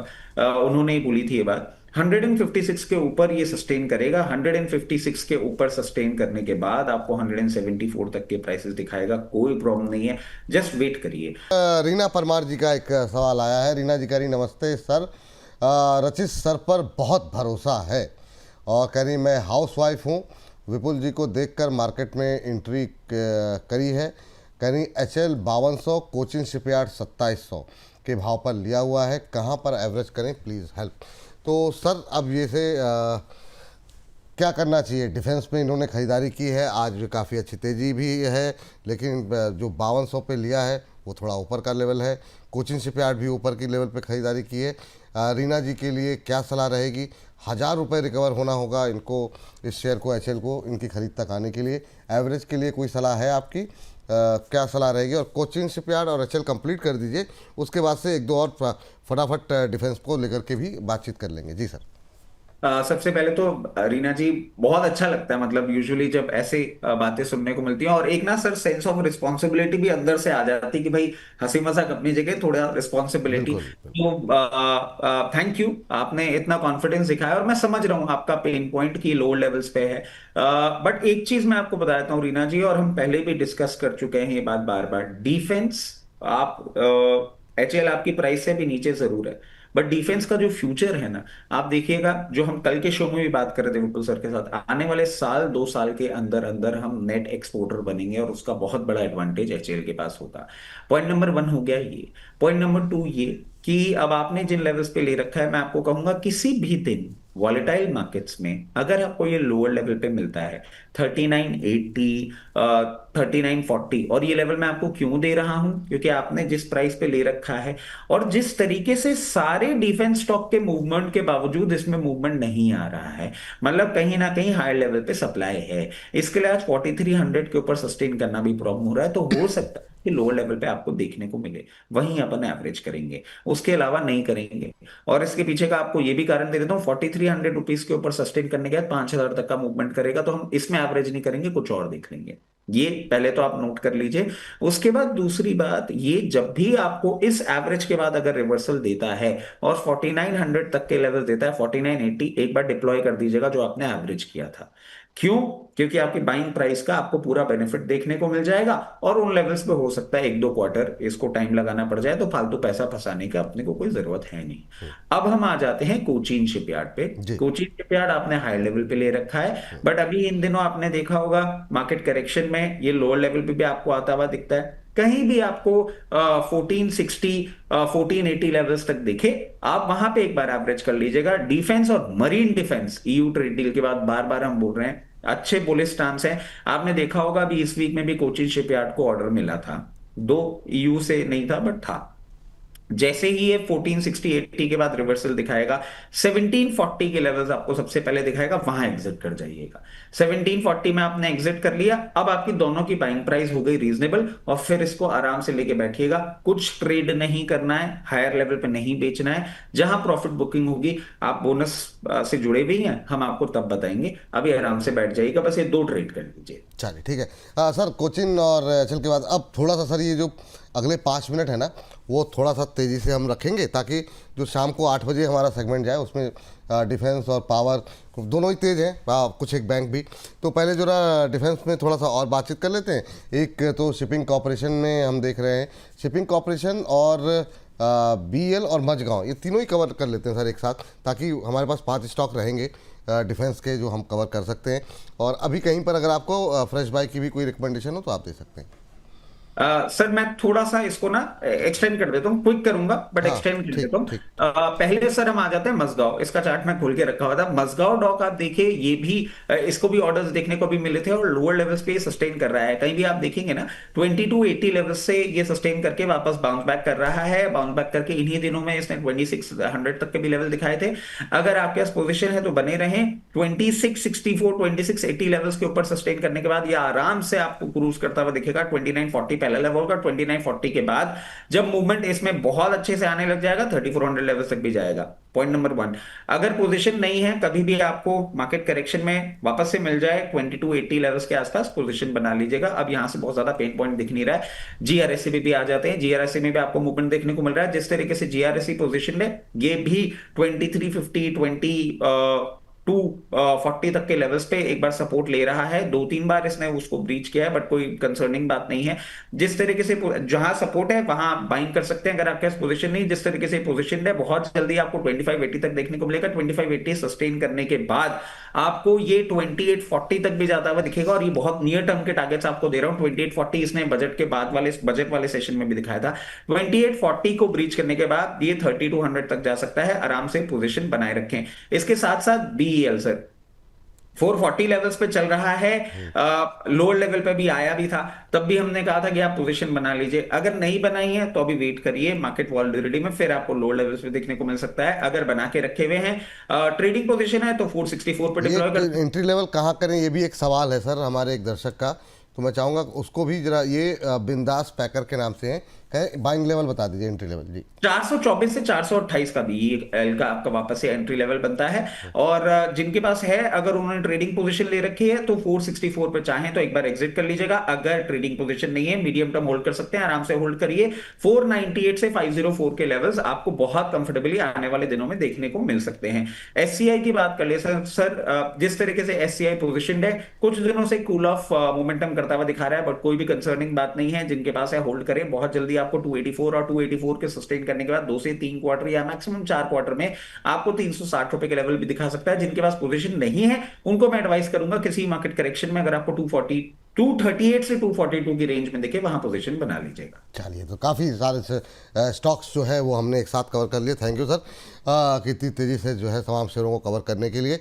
उन्होंने ही बोली थी ये बात। 156 के ऊपर ये सस्टेन करेगा, 156 के ऊपर सस्टेन करने के बाद आपको 174 तक के प्राइसेस दिखाएगा, कोई प्रॉब्लम नहीं है, जस्ट वेट करिए। रीना परमार जी का एक सवाल आया है। रीना जी कह रही नमस्ते सर, रचित सर पर बहुत भरोसा है, और कह रही मैं हाउसवाइफ हूँ, विपुल जी को देखकर मार्केट में एंट्री करी है। कह रही HL 5200, कोचिन शिपयार्ड 2700 के भाव पर लिया हुआ है, कहाँ पर एवरेज करें प्लीज़ हेल्प। तो सर अब ये से क्या करना चाहिए? डिफेंस में इन्होंने खरीदारी की है, आज भी काफ़ी अच्छी तेज़ी भी है, लेकिन जो 5200 पे लिया है वो थोड़ा ऊपर का लेवल है। कोचिन शिपयार्ड भी ऊपर की लेवल पे खरीदारी की है। रीना जी के लिए क्या सलाह रहेगी? 1000 रुपये रिकवर होना होगा इनको, इस शेयर को, HL को, इनकी खरीद तक आने के लिए। एवरेज के लिए कोई सलाह है आपकी? क्या सलाह रहेगी? और कोचिन शिपयार्ड और HL कंप्लीट कर दीजिए, उसके बाद से एक दो और फटाफट डिफेंस को लेकर के भी बातचीत कर लेंगे। जी सर। सबसे पहले तो रीना जी बहुत अच्छा लगता है, मतलब यूजुअली जब ऐसे बातें सुनने को मिलती हैं, और एक ना सर सेंस ऑफ रिस्पॉन्सिबिलिटी भी अंदर से आ जाती है कि भाई हंसी मजाक अपनी जगह, थोड़ा रिस्पॉन्सिबिलिटी। बिल्कुल। तो थैंक यू, आपने इतना कॉन्फिडेंस दिखाया, और मैं समझ रहा हूँ आपका पेन पॉइंट की लोअर लेवल्स पे है। बट एक चीज मैं आपको बता देता हूँ रीना जी, और हम पहले भी डिस्कस कर चुके हैं ये बात बार बार, डिफेंस आप HL आपकी प्राइस से भी नीचे जरूर है, बट डिफेंस का जो फ्यूचर है ना, आप देखिएगा, जो हम कल के शो में भी बात कर रहे थे विपुल सर के साथ, आने वाले साल 2 साल के अंदर अंदर हम नेट एक्सपोर्टर बनेंगे, और उसका बहुत बड़ा एडवांटेज HL के पास होगा। पॉइंट नंबर 1 हो गया ये। पॉइंट नंबर 2 ये कि अब आपने जिन लेवल्स पे ले रखा है, मैं आपको कहूंगा किसी भी दिन वॉलेटाइल मार्केट्स में अगर आपको ये लोअर लेवल पे मिलता है 3980, 3940, और ये लेवल मैं आपको क्यों दे रहा हूं, क्योंकि आपने जिस प्राइस पे ले रखा है, और जिस तरीके से सारे डिफेंस स्टॉक के मूवमेंट के बावजूद इसमें मूवमेंट नहीं आ रहा है, मतलब कहीं ना कहीं हायर लेवल पे सप्लाई है, इसके लिए आज 4300 के ऊपर सस्टेन करना भी प्रॉब्लम हो रहा है। तो हो सकता है कि लोअर लेवल पे आपको देखने को मिले, वहीं अपन एवरेज करेंगे, उसके अलावा नहीं करेंगे। और इसके पीछे का आपको ये भी कारण दे देता हूँ, 4300 रुपीज के ऊपर सस्टेन करने के बाद 5000 तक का मूवमेंट करेगा, तो हम इसमें एवरेज नहीं करेंगे, कुछ और देख लेंगे। ये पहले तो आप नोट कर लीजिए। उसके बाद दूसरी बात, ये जब भी आपको इस एवरेज के बाद अगर रिवर्सल देता है और 4900 तक के लेवल देता है, 4980, एक बार डिप्लॉय कर दीजिएगा जो आपने एवरेज किया था। क्यों? क्योंकि आपकी बाइंग प्राइस का आपको पूरा बेनिफिट देखने को मिल जाएगा, और उन लेवल्स पे हो सकता है 1-2 क्वार्टर इसको टाइम लगाना पड़ जाए, तो फालतू पैसा फंसाने का अपने को कोई जरूरत है नहीं। अब हम आ जाते हैं कोचीन शिपयार्ड पे। जी। कोचीन शिपयार्ड आपने हाई लेवल पे ले रखा है, बट अभी इन दिनों आपने देखा होगा मार्केट करेक्शन में ये लोअर लेवल पे भी आपको आता हुआ दिखता है। कहीं भी आपको 1460 1480 लेवल्स तक दिखे, आप वहां पे एक बार एवरेज कर लीजिएगा। डिफेंस और marine defence, EU trade deal के बाद बार बार हम बोल रहे हैं, अच्छे बुलिश स्टांस है। आपने देखा होगा अभी इस वीक में भी कोचीन शिपयार्ड को ऑर्डर मिला था, दो ईयू से नहीं था बट था। जैसे ही ये 1460-80 के बाद रिवर्सल दिखाएगा, 1740 के लेवल्स आपको सबसे पहले दिखाएगा, वहां एग्जिट कर जाइएगा। 1740 में आपने एग्जिट कर लिया, अब आपकी दोनों की बाइंग प्राइस हो गई रीजनेबल, और फिर इसको आराम से लेके बैठिएगा। कुछ ट्रेड नहीं करना है, हायर लेवल पे नहीं बेचना है। जहां प्रॉफिट बुकिंग होगी, आप बोनस से जुड़े भी हैं, हम आपको तब बताएंगे। अभी आराम से बैठ जाइएगा, बस ये 2 ट्रेड कर लीजिए। चलिए ठीक है। सर कोचिन और एचएल के बाद अब थोड़ा सा सर ये जो अगले 5 मिनट है ना, वो थोड़ा सा तेज़ी से हम रखेंगे, ताकि जो शाम को 8 बजे हमारा सेगमेंट जाए उसमें डिफेंस और पावर दोनों ही तेज़ हैं, कुछ एक बैंक भी। तो पहले जो ना डिफेंस में थोड़ा सा और बातचीत कर लेते हैं। एक तो शिपिंग कॉरपोरेशन में हम देख रहे हैं, शिपिंग कॉरपोरेशन और बीएल और मझगांव, ये तीनों ही कवर कर लेते हैं सर एक साथ, ताकि हमारे पास 5 स्टॉक रहेंगे डिफेंस के जो हम कवर कर सकते हैं। और अभी कहीं पर अगर आपको फ्रेश बाय की भी कोई रिकमेंडेशन हो तो आप दे सकते हैं। सर मैं थोड़ा सा इसको ना एक्सटेंड कर देता हूँ, क्विक करूंगा बट हाँ, एक्सटेंड कर ठीक देता हूँ। ठीक। पहले सर हम आ जाते हैं मझगांव, इसका चार्ट मैं खोल के रखा हुआ था। मझगांव डॉक आप देखिए, ये भी इसको भी ऑर्डर्स देखने को भी मिले थे, और लोअर लेवल्स पे सस्टेन कर रहा है। कहीं भी आप देखेंगे ना 2280 लेवल्स से ये सस्टेन करके वापस बाउंस बैक कर रहा है। बाउंस बैक करके इन्हीं दिनों में इसने 2600 तक के भी लेवल दिखाए थे। अगर आपके पास पोजिशन है तो बने रहें। 2664 2680 लेवल्स के ऊपर सस्टेन करने के बाद ये आराम से आपको क्रूज करता हुआ दिखेगा। 2940 पहला लेवल का, 2940 के बाद जब मूवमेंट इसमें बहुत अच्छे से आने लग जाएगा, 3400 लेवल तक भी जाएगा। पॉइंट नंबर 1, अगर पोजीशन नहीं है, कभी भी आपको मार्केट करेक्शन में वापस से मिल जाए 2280 लेवल्स के आसपास, पोजीशन बना लीजिएगा। अब यहां से बहुत ज्यादा पेन पॉइंट दिख नहीं रहा है। जीआरएससी भी आ जाते हैं, जीआरएससी में भी आपको मूवमेंट देखने को मिल रहा है। जिस तरीके से जीआरएससी पोजीशन है, ये भी 2350 240 तक के लेवल्स पे एक बार सपोर्ट ले रहा है। 2-3 बार इसने उसको ब्रीच किया है, बट कोई कंसर्निंग बात नहीं है। जिस तरीके से जहां सपोर्ट है वहां बाइंग कर सकते हैं। अगर आपके पास पोजीशन नहीं, जिस तरीके से पोजीशन है, बहुत जल्दी आपको 2580 तक देखने को मिलेगा। 2580 सस्टेन करने के बाद आपको ये 2840 तक भी जाता हुआ दिखेगा, और ये बहुत नियर टर्म के टारगेट्स आपको दे रहा हूं। 2840 इसने बजट के बाद वाले बजट वाले सेशन में भी दिखाया था। 2840 को ब्रीच करने के बाद ये 3200 तक जा सकता है। आराम से पोजीशन बनाए रखें। इसके साथ साथ बीईएल सर 440 लेवल्स पे चल रहा है, लोअर लेवल पे भी आया भी था, तब भी हमने कहा था कि आप पोजीशन बना लीजिए। अगर नहीं बनाई है तो अभी वेट करिए मार्केट वॉलटिलिटी में, फिर आपको लोअर लेवल्स पे देखने को मिल सकता है। अगर बना के रखे हुए हैं, ट्रेडिंग पोजीशन है, तो 464 पे डिप्लॉय कर। एंट्री लेवल कहाँ करें, ये भी एक सवाल है सर हमारे एक दर्शक का, तो मैं चाहूँगा उसको भी जरा, ये बिंदास पैकर के नाम से है, बाइंग लेवल बता दीजिए, एंट्री लेवल जी। 424 से 428 का बीईएल का आपका वापस से एंट्री लेवल बनता है। और जिनके पास है, अगर उन्होंने ट्रेडिंग पोजीशन ले रखी है, तो 464 पे चाहें तो एक बार एग्जिट कर लीजिएगा। अगर ट्रेडिंग पोजीशन नहीं है, मीडियम टर्म होल्ड कर सकते हैं, आराम से होल्ड करिए। 498 से 504 के लेवल्स आपको बहुत कंफर्टेबली आने वाले दिनों में देखने को मिल सकते हैं। एससीआई की बात कर ले सर, जिस तरीके से एससीआई पोजीशन है, कुछ दिनों से कूल ऑफ मोमेंटम करता हुआ दिखा रहा है, बट कोई भी कंसर्निंग बात नहीं है। जिनके पास है होल्ड करें, बहुत जल्दी आपको 284 और 284 के सस्टेन करने के बाद 2 से 3 क्वार्टर या मैक्सिमम 4 क्वार्टर में आपको 360 रुपए के लेवल भी दिखा सकता है। जिनके पास पोजीशन नहीं है, उनको मैं एडवाइस करूंगा किसी मार्केट करेक्शन में, अगर आपको 238 से 242 की रेंज में दिखे, वहां पोजीशन बना लीजिएगा। चलिए, तो काफ़ी सारे स्टॉक्स जो है वो हमने एक साथ कवर कर लिए। थैंक यू सर, कितनी तेज़ी से जो है तमाम शेयरों को कवर करने के लिए।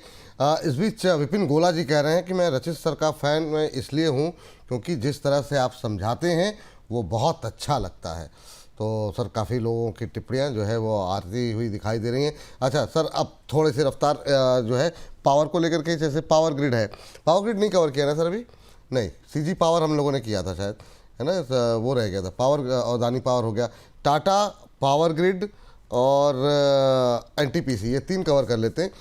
इस बीच विपिन गोला जी कह रहे हैं कि मैं रचित सर का फ़ैन मैं इसलिए हूँ क्योंकि जिस तरह से आप समझाते हैं वो बहुत अच्छा लगता है। तो सर काफ़ी लोगों की टिप्पणियाँ जो है वो आती हुई दिखाई दे रही हैं। अच्छा सर, अब थोड़ी सी रफ्तार जो है पावर को लेकर के, जैसे पावर ग्रिड है, पावर ग्रिड नहीं कवर किया ना सर अभी? नहीं, सीजी पावर हम लोगों ने किया था शायद, है ना, वो रह गया था पावर, अदानी पावर हो गया, टाटा पावर ग्रिड और एनटीपीसी, ये 3 कवर कर लेते हैं।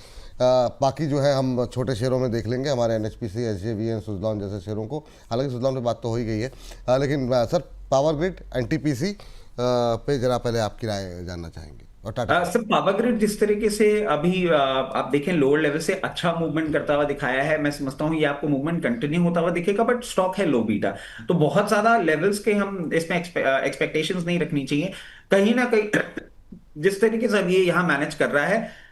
बाकी जो है हम छोटे शेयरों में देख लेंगे, हमारे एनएचपीसी, एसजेवीएन, सुज़लॉन जैसे शेयरों को। हालांकि सुज़लॉन पे बात तो हो ही गई है, लेकिन सर पावर ग्रिड, एनटीपीसी पे जरा पहले आपकी राय जानना चाहेंगे। और टाटा सर पावर ग्रिड जिस तरीके से अभी आप देखें लोअर लेवल से अच्छा मूवमेंट करता हुआ दिखाया है, मैं समझता हूं ये आपको मूवमेंट कंटिन्यू होता हुआ दिखेगा, बट स्टॉक है लो बीटा, तो बहुत ज्यादा लेवल्स के हम इसमें एक्सपेक्टेशंस नहीं रखनी चाहिए। कहीं ना कहीं जिस तरीके से अब ये यहाँ मैनेज कर रहा है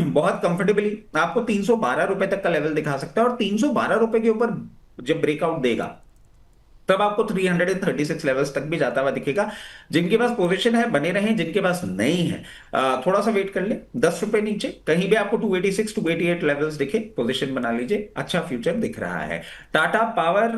बहुत कंफर्टेबली आपको 312 रुपए तक का लेवल दिखा सकता है, और 312 रुपए के ऊपर जब ब्रेकआउट देगा तब आपको 336 लेवल्स तक भी जाता हुआ दिखेगा। जिनके पास पोजीशन है बने रहें, जिनके पास नहीं है थोड़ा सा वेट कर ले, 10 रुपए नीचे कहीं भी आपको 286 288 लेवल्स दिखे, पोजीशन बना लीजिए, अच्छा फ्यूचर दिख रहा है। टाटा पावर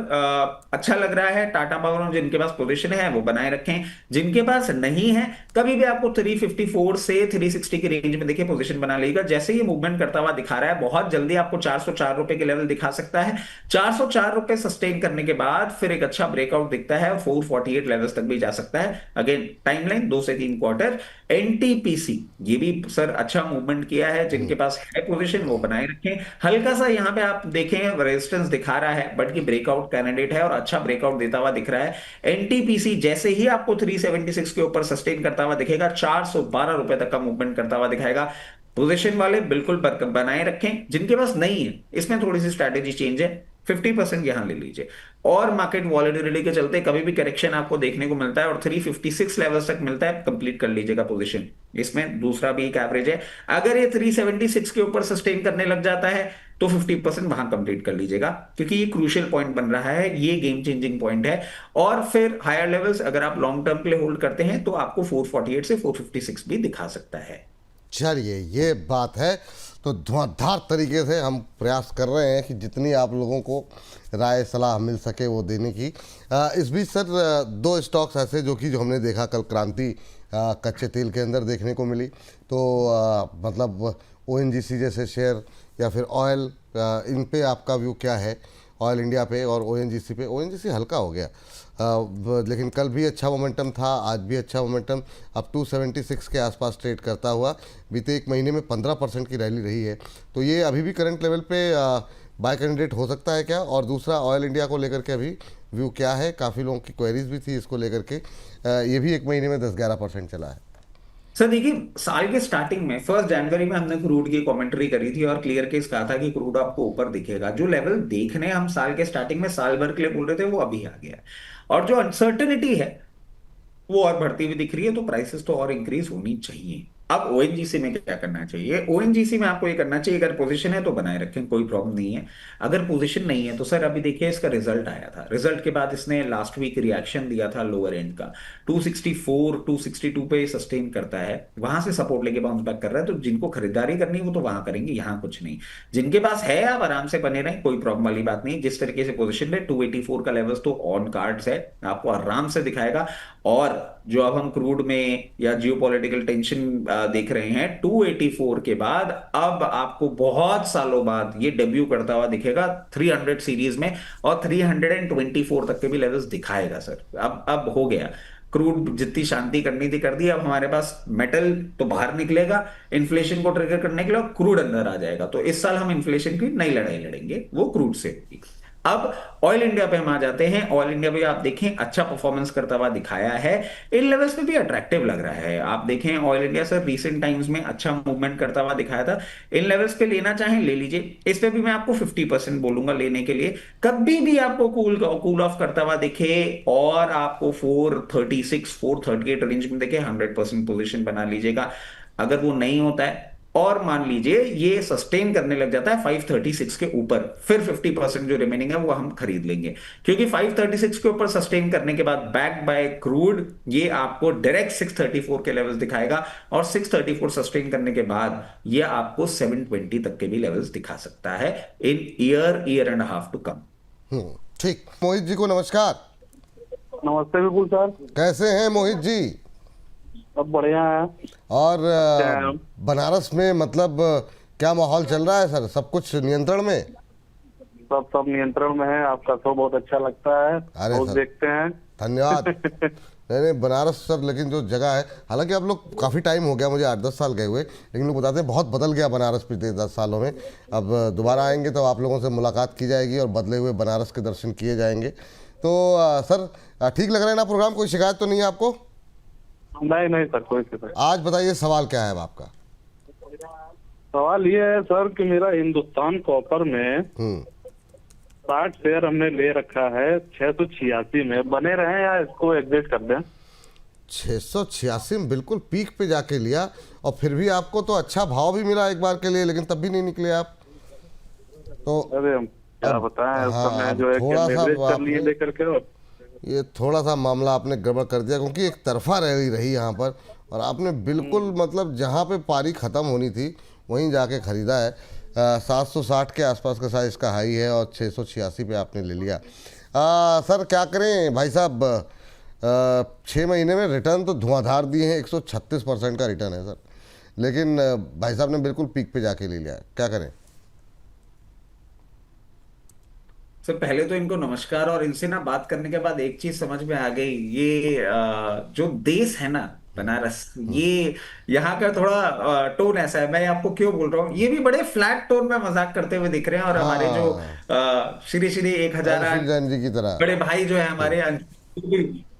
अच्छा लग रहा है, टाटा पावर में जिनके पास पोजीशन है वो बनाए रखें, जिनके पास नहीं है कभी भी आपको 354 से 360 की रेंज में देखिए पोजीशन बना लीजिएगा। जैसे ये मूवमेंट करता हुआ दिखा रहा है बहुत जल्दी आपको 404 रुपए के लेवल दिखा सकता है, 404 रुपए सस्टेन करने के बाद फिर एक अच्छा ब्रेकआउट दिखता है और 448 लेवल्स तक भी जा सकता है। अगेन टाइमलाइन 2 से 3 क्वार्टर। एनटीपीसी ये भी सर अच्छा मूवमेंट किया है, जिनके पास है पोजीशन वो बनाए रखें। हल्का सा यहाँ पे आप देखें रेजिस्टेंस दिखा रहा है, बट की ब्रेकआउट कैंडिडेट है और अच्छा ब्रेकआउट देता हुआ दिख रहा है। एनटीपीसी जैसे ही आपको 376 के ऊपर सस्टेन करता हुआ दिखेगा, 412 रुपए तक का मूवमेंट करता हुआ दिखाएगा। पोजीशन वाले बिल्कुल बनाए रखें, जिनके पास नहीं है इसमें थोड़ी सी स्ट्रैटेजी चेंज है, 50% यहां ले लीजिए। और मार्केट वॉलेटिलिटी के चलते कभी भी करेक्शन आपको देखने को मिलता है और 356 लेवल्स तक मिलता है, कंप्लीट कर लीजिएगा पोजीशन। इसमें दूसरा भी एक एवरेज है, अगर ये 376 के ऊपर सस्टेन करने लग जाता है तो 50% वहां कंप्लीट कर लीजिएगा, क्योंकि ये क्रूशियल पॉइंट बन रहा है, ये गेम चेंजिंग पॉइंट है। और फिर हायर लेवल्स अगर आप लॉन्ग टर्म के लिए होल्ड करते हैं तो आपको 448 से 456 भी दिखा सकता है। चलिए ये बात है, तो धुआंधार तरीके से हम प्रयास कर रहे हैं कि जितनी आप लोगों को राय सलाह मिल सके वो देने की। इस बीच सर 2 स्टॉक्स ऐसे जो हमने देखा कल क्रांति कच्चे तेल के अंदर देखने को मिली, तो मतलब ओएनजीसी जैसे शेयर या फिर ऑयल, इन पे आपका व्यू क्या है? ऑयल इंडिया पे और ओएनजीसी पे। ओएनजीसी हल्का हो गया, लेकिन कल भी अच्छा मोमेंटम था, आज भी अच्छा मोमेंटम, अब 276 के आसपास ट्रेड करता हुआ बीते 1 महीने में 15% की रैली रही है। तो ये अभी भी करंट लेवल पे बाय कैंडिडेट हो सकता है क्या? और दूसरा ऑयल इंडिया को लेकर के अभी व्यू क्या है? काफ़ी लोगों की क्वेरीज भी थी इसको लेकर के, ये भी 1 महीने में 10-11% चला है। सर देखिए साल के स्टार्टिंग में 1 जनवरी में हमने क्रूड की कमेंट्री करी थी और क्लियर केस कहा था कि क्रूड आपको ऊपर दिखेगा। जो लेवल देखने हम साल के स्टार्टिंग में साल भर के लिए बोल रहे थे वो अभी आ गया है, और जो अनसर्टेनिटी है वो और बढ़ती हुई दिख रही है, तो प्राइसेस तो और इंक्रीज होनी चाहिए। अब ओएनजीसी में क्या करना चाहिए? ओएनजीसी में आपको ये करना चाहिए, अगर पोजीशन है तो बनाए रखें, कोई प्रॉब्लम नहीं है। अगर पोजीशन नहीं है तो सर अभी देखिए इसका रिजल्ट आया था, रिजल्ट के बाद इसने लास्ट वीक रिएक्शन दिया था लोअर एंड का, 264 262 पे सस्टेन करता है, वहां से सपोर्ट लेके बाउंस बैक कर रहा है। तो जिनको खरीदारी करनी है वो तो वहां करेंगे, यहाँ कुछ नहीं। जिनके पास है आप आराम से बने रहें, कोई प्रॉब्लम वाली बात नहीं। जिस तरीके से पोजीशन है 284 का लेवल्स तो ऑन कार्ड्स है, आपको आराम से दिखाएगा। और जो अब हम क्रूड में या जियोपॉलिटिकल टेंशन देख रहे हैं 284 के बाद, अब आपको बहुत सालों बाद ये डेब्यू करता हुआ दिखेगा 300 सीरीज में, और 324 तक के भी लेवल्स दिखाएगा सर। अब हो गया, क्रूड जितनी शांति करनी थी कर दी। अब हमारे पास मेटल तो बाहर निकलेगा इन्फ्लेशन को ट्रिगर करने के लिए, क्रूड अंदर आ जाएगा। तो इस साल हम इन्फ्लेशन की नई लड़ाई लड़ेंगे, वो क्रूड से होगी। अब ऑयल इंडिया पे हम आ जाते हैं। ऑयल इंडिया पे आप देखें अच्छा परफॉर्मेंस करता हुआ दिखाया है, इन लेवल्स पे भी अट्रैक्टिव लग रहा है। आप देखें oil India sir recent times में अच्छा मूवमेंट करता हुआ दिखाया था, इन लेवल्स पे लेना चाहें ले लीजिए। इस पे भी मैं आपको 50% बोलूंगा लेने के लिए। कभी भी आपको कूल ऑफ करता हुआ दिखे और आपको 436 438 रेंज में देखे 100% पोजिशन बना लीजिएगा। अगर वो नहीं होता है और मान लीजिए ये सस्टेन करने लग जाता है 536 के ऊपर, फिर 50% जो रिमेनिंग है वो हम खरीद लेंगे, क्योंकि 536 के ऊपर सस्टेन करने के बाद बैक बाय क्रूड ये आपको डायरेक्ट 634 के लेवल्स दिखाएगा, और 634 सस्टेन करने के बाद ये आपको 720 तक के भी लेवल्स दिखा सकता है in year and half to come. ठीक, मोहित जी को नमस्कार। नमस्ते विपुल सर, कैसे हैं मोहित जी? सब बढ़िया है। और बनारस में मतलब क्या माहौल चल रहा है सर? सब कुछ नियंत्रण में? सब नियंत्रण में है। आपका शो बहुत अच्छा लगता है, अरे बहुत सर, देखते हैं। धन्यवाद। नहीं नहीं, बनारस सर, लेकिन जो जगह है, हालांकि आप लोग काफ़ी टाइम हो गया, मुझे 8-10 साल गए हुए, लेकिन लोग बताते हैं बहुत बदल गया बनारस पिछले 10 सालों में। अब दोबारा आएंगे तो आप लोगों से मुलाकात की जाएगी और बदले हुए बनारस के दर्शन किए जाएंगे। तो सर, ठीक लग रहा है ना प्रोग्राम? कोई शिकायत तो नहीं है आपको? नहीं नहीं सर, कोई शिकायत। आज बताइए सवाल क्या है अब आपका? सवाल ये है सर कि मेरा हिंदुस्तान कॉपर में 60 शेयर हमने ले रखा है 686 में, बने रहे या इसको एग्जिट कर दें? 686 में बिल्कुल पीक पे जाके लिया, और फिर भी आपको तो अच्छा भाव भी मिला एक बार के लिए, लेकिन तब भी नहीं निकले आप। तो अरे हम क्या बताएं, उस हाँ, समय जो है कि थोड़ा सा leverage कर लिए आपने- लेकर के। ये थोड़ा सा मामला आपने गड़बड़ कर दिया, क्योंकि एक तरफा रैली रही यहाँ पर, और आपने बिल्कुल मतलब जहाँ पे पारी ख़त्म होनी थी वहीं जाके ख़रीदा है। 760 के आसपास का साइज़ का हाई है और 686 पे आपने ले लिया। सर क्या करें भाई साहब, 6 महीने में रिटर्न तो धुआंधार दिए हैं, 136% का रिटर्न है सर, लेकिन भाई साहब ने बिल्कुल पीक पे जाके ले लिया है, क्या करें? सर पहले तो इनको नमस्कार, और इनसे ना बात करने के बाद एक चीज समझ में आ गई, ये जो देश है ना बनारस, ये यहाँ का थोड़ा टोन ऐसा है। मैं आपको क्यों बोल रहा हूँ, ये भी बड़े फ्लैट टोन में मजाक करते हुए दिख रहे हैं, और हमारे जो हाँ, श्री श्री 1008 जैन जी की तरह। बड़े भाई जो है हमारे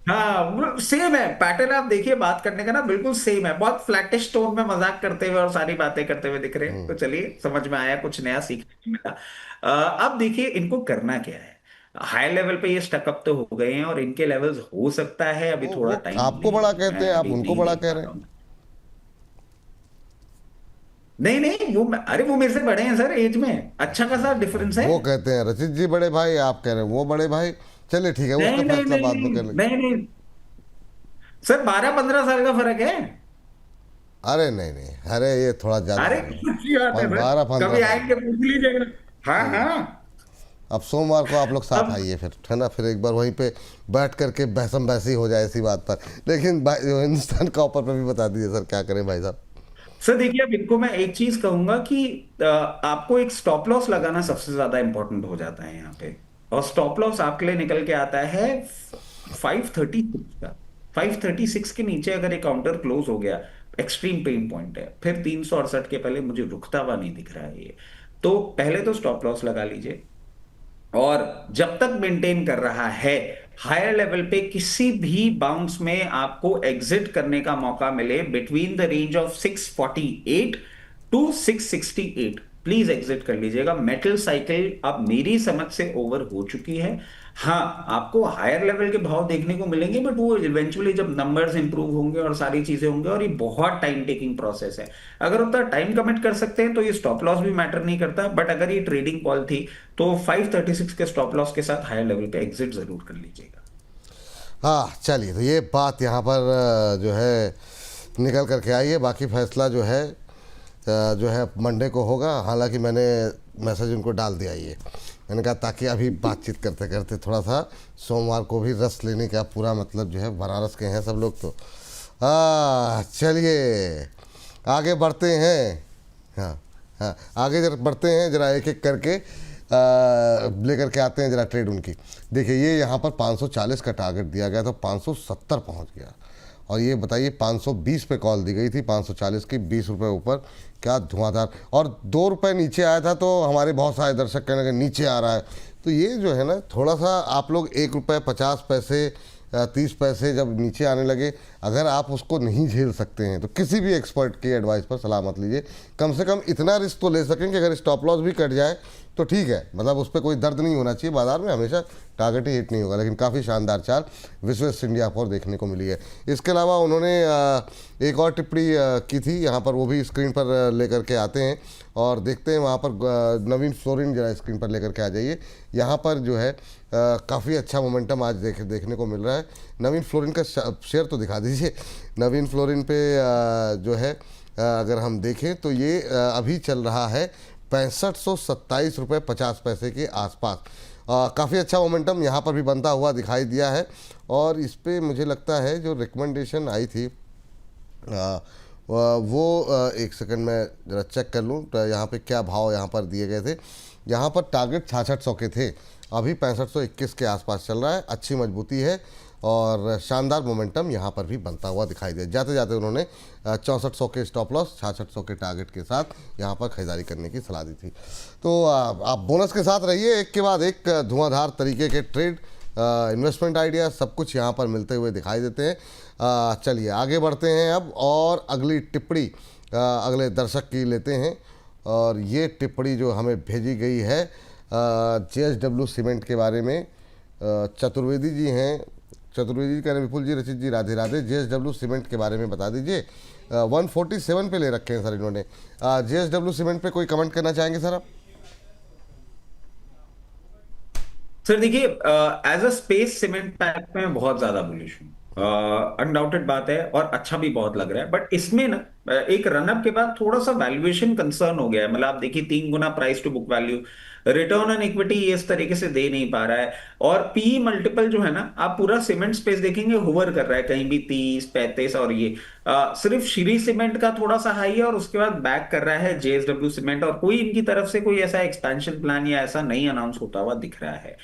हाँ सेम है पैटर्न। आप देखिए बात करने का ना बिल्कुल सेम है, बहुत फ्लैटिश टोन में मजाक करते हुए और सारी बातें करते हुए दिख रहे हैं। तो चलिए, समझ में आया, कुछ नया सीखने को मिला। अब देखिए इनको करना क्या है। हाई लेवल पे ये स्टकअप तो हो गए हैं, और इनके लेवल्स हो सकता है अभी थोड़ा वो टाइम आपको ले, बड़ा कहते मैं हैं, आप अभी उनको नहीं बड़ा देख कह पा रहे रहा हैं। हूं। नहीं नहीं, वो अरे वो मेरे से बड़े हैं सर, एज में अच्छा खासा डिफरेंस है। वो कहते हैं रचित जी बड़े भाई, आप कह रहे हैं वो बड़े भाई। चलिए ठीक है, उसका नहीं नहीं फैसला नहीं बाद में नहीं कर लेंगे। नहीं नहीं सर, 12-15 साल का फर्क है। अरे नहीं नहीं, अरे ये थोड़ा ज्यादा अरे हो गया। अच्छी बात है सर, 12-15 कभी साल। आएंगे पूछ लीजिएगा। हाँ हाँ। अब सोमवार को आप लोग साथ अब आइए फिर, है ना, फिर एक बार वहीं पे बैठ करके बहसम बहसी हो जाए इसी बात पर। लेकिन हिंदुस्तान का ऊपर पे भी बता दीजिए सर, क्या करें भाई साहब? सर देखिए, अब इनको मैं एक चीज कहूंगा कि आपको एक स्टॉप लॉस लगाना सबसे ज्यादा इंपॉर्टेंट हो जाता है यहाँ पे। और स्टॉप लॉस आपके लिए निकल के आता है 536 का। 536 के नीचे अगर एक काउंटर क्लोज हो गया, एक्सट्रीम पेन पॉइंट है। फिर 368 के पहले मुझे रुकता हुआ नहीं दिख रहा है ये। तो पहले तो स्टॉप लॉस लगा लीजिए, और जब तक मेंटेन कर रहा है हायर लेवल पे, किसी भी बाउंस में आपको एग्जिट करने का मौका मिले between the range of 648 to 668, please exit कर लीजिएगा। मेटल साइकिल अब मेरी समझ से ओवर हो चुकी है। हाँ, आपको हायर लेवल के भाव देखने को मिलेंगे, बट वो इवेंचुअली जब नंबर्स इंप्रूव होंगे और सारी चीजें होंगे, और ये बहुत टाइम टेकिंग प्रोसेस है। अगर उतना टाइम कमिट कर सकते हैं तो ये स्टॉप लॉस भी मैटर नहीं करता, बट अगर ये ट्रेडिंग कॉल थी तो 536 के स्टॉप लॉस के साथ हायर लेवल पे एग्जिट जरूर कर लीजिएगा। हाँ चलिए, तो ये बात यहाँ पर जो है निकल करके आई है। बाकी फैसला जो है मंडे को होगा। हालांकि मैंने मैसेज उनको डाल दिया ये, मैंने कहा ताकि अभी बातचीत करते करते थोड़ा सा सोमवार को भी रस लेने का पूरा मतलब जो है, बनारस के हैं सब लोग तो। चलिए आगे बढ़ते हैं। हाँ हाँ, आगे जरा बढ़ते हैं, जरा एक एक करके लेकर के आते हैं जरा ट्रेड उनकी। देखिए ये यहाँ पर 540 का टारगेट दिया गया, तो 570 पहुँच गया। और ये बताइए 520 पे कॉल दी गई थी, 540 की, 20 रुपये ऊपर, क्या धुआंधार। और 2 रुपये नीचे आया था, तो हमारे बहुत सारे दर्शक कहने लगे नीचे आ रहा है। तो ये जो है ना, थोड़ा सा आप लोग 1 रुपये 50 पैसे 30 पैसे जब नीचे आने लगे, अगर आप उसको नहीं झेल सकते हैं तो किसी भी एक्सपर्ट की एडवाइस पर सलाह मत लीजिए। कम से कम इतना रिस्क तो ले सकें कि अगर स्टॉप लॉस भी कट जाए तो ठीक है, मतलब उस पर कोई दर्द नहीं होना चाहिए। बाजार में हमेशा टारगेट ही हिट नहीं होगा। लेकिन काफ़ी शानदार चाल विश्वेस इंडिया पर देखने को मिली है। इसके अलावा उन्होंने एक और टिप्पणी की थी यहाँ पर, वो भी स्क्रीन पर लेकर के आते हैं और देखते हैं। वहाँ पर नवीन फ्लोरिन जरा स्क्रीन पर लेकर के आ जाइए। यहाँ पर जो है काफ़ी अच्छा मोमेंटम आज देखने को मिल रहा है। नवीन फ्लोरिन का शेयर तो दिखा दीजिए। नवीन फ्लोरिन पे जो है अगर हम देखें तो ये अभी चल रहा है 6527 रुपये 50 पैसे के आसपास। काफ़ी अच्छा मोमेंटम यहाँ पर भी बनता हुआ दिखाई दिया है। और इस पर मुझे लगता है जो रिकमेंडेशन आई थी वो एक सेकंड में ज़रा चेक कर लूँ तो यहाँ पे क्या भाव यहाँ पर दिए गए थे। यहाँ पर टारगेट 6600 के थे, अभी 6521 के आसपास चल रहा है। अच्छी मजबूती है और शानदार मोमेंटम यहाँ पर भी बनता हुआ दिखाई दिया। जाते जाते उन्होंने 6400 के स्टॉप लॉस, 6600 के टारगेट के साथ यहाँ पर खरीदारी करने की सलाह दी थी। तो आप बोनस के साथ रहिए, एक के बाद एक धुआंधार तरीके के ट्रेड, इन्वेस्टमेंट आइडिया सब कुछ यहाँ पर मिलते हुए दिखाई देते हैं। चलिए आगे बढ़ते हैं अब और अगली टिप्पणी अगले दर्शक की लेते हैं। और ये टिप्पणी जो हमें भेजी गई है JSW सीमेंट के बारे में, चतुर्वेदी जी हैं। चतुर्वेदी जी कह रहे हैं, विपुल जी, रचित जी, राधे राधे। JSW सीमेंट के बारे में बता दीजिए। 147 पे ले रखे हैं सर इन्होंने। JSW सीमेंट पे कोई कमेंट करना चाहेंगे सर आप? सर देखिए, as a space cement pack में बहुत ज्यादा बुलिश हूँ, अनडाउटेड बात है और अच्छा भी बहुत लग रहा है। बट इसमें ना एक रनअप के बाद थोड़ा सा वैल्यूएशन कंसर्न हो गया है। मतलब आप देखिए 3 गुना price to book value, return on equity इस तरीके से दे नहीं पा रहा है। और पी मल्टीपल जो है ना, आप पूरा सीमेंट स्पेस देखेंगे होवर कर रहा है, कहीं भी 30, 35। और ये सिर्फ श्री सीमेंट का थोड़ा सा हाई है और उसके बाद बैक कर रहा है JSW सीमेंट। और कोई इनकी तरफ से कोई ऐसा एक्सपेंशन प्लान या ऐसा नहीं अनाउंस होता हुआ दिख रहा है,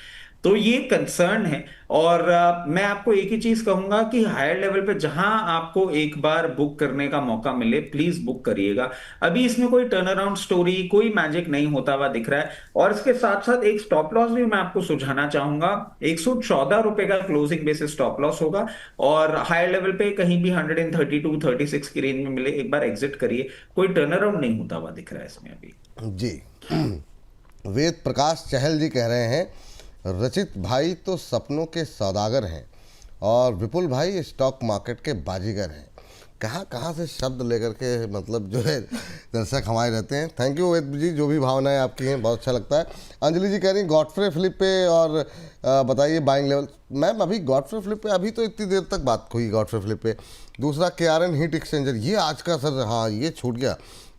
तो ये कंसर्न है। और मैं आपको एक ही चीज कहूंगा कि हायर लेवल पे जहां आपको एक बार बुक करने का मौका मिले, प्लीज बुक करिएगा। अभी इसमें कोई टर्न अराउंड स्टोरी, कोई मैजिक नहीं होता हुआ दिख रहा है। और इसके साथ साथ एक स्टॉप लॉस भी मैं आपको सुझाना चाहूंगा। 114 रुपए का क्लोजिंग बेसिस स्टॉप लॉस होगा और हायर लेवल पे कहीं भी 132, 36 की रेंज में मिले, एक बार एग्जिट करिए। कोई टर्न अराउंड नहीं होता हुआ दिख रहा है इसमें अभी जी। वेद प्रकाश चहल जी कह रहे हैं, रचित भाई तो सपनों के सौदागर हैं और विपुल भाई स्टॉक मार्केट के बाजीगर हैं। कहाँ कहाँ से शब्द लेकर के मतलब जो है दर्शक हमारे रहते हैं। थैंक यू वेद जी, जो भी भावनाएं आपकी हैं बहुत अच्छा लगता है। अंजलि जी कह रही गॉडफ्रे फ्लिप पे और बताइए बाइंग लेवल। मैम अभी गॉडफ्रे फ्लिप पे अभी तो इतनी देर तक बात हुई गॉडफ्रे फ्लिप पे। दूसरा KRN हीट एक्सचेंजर, ये आज का सर, हाँ ये छूट गया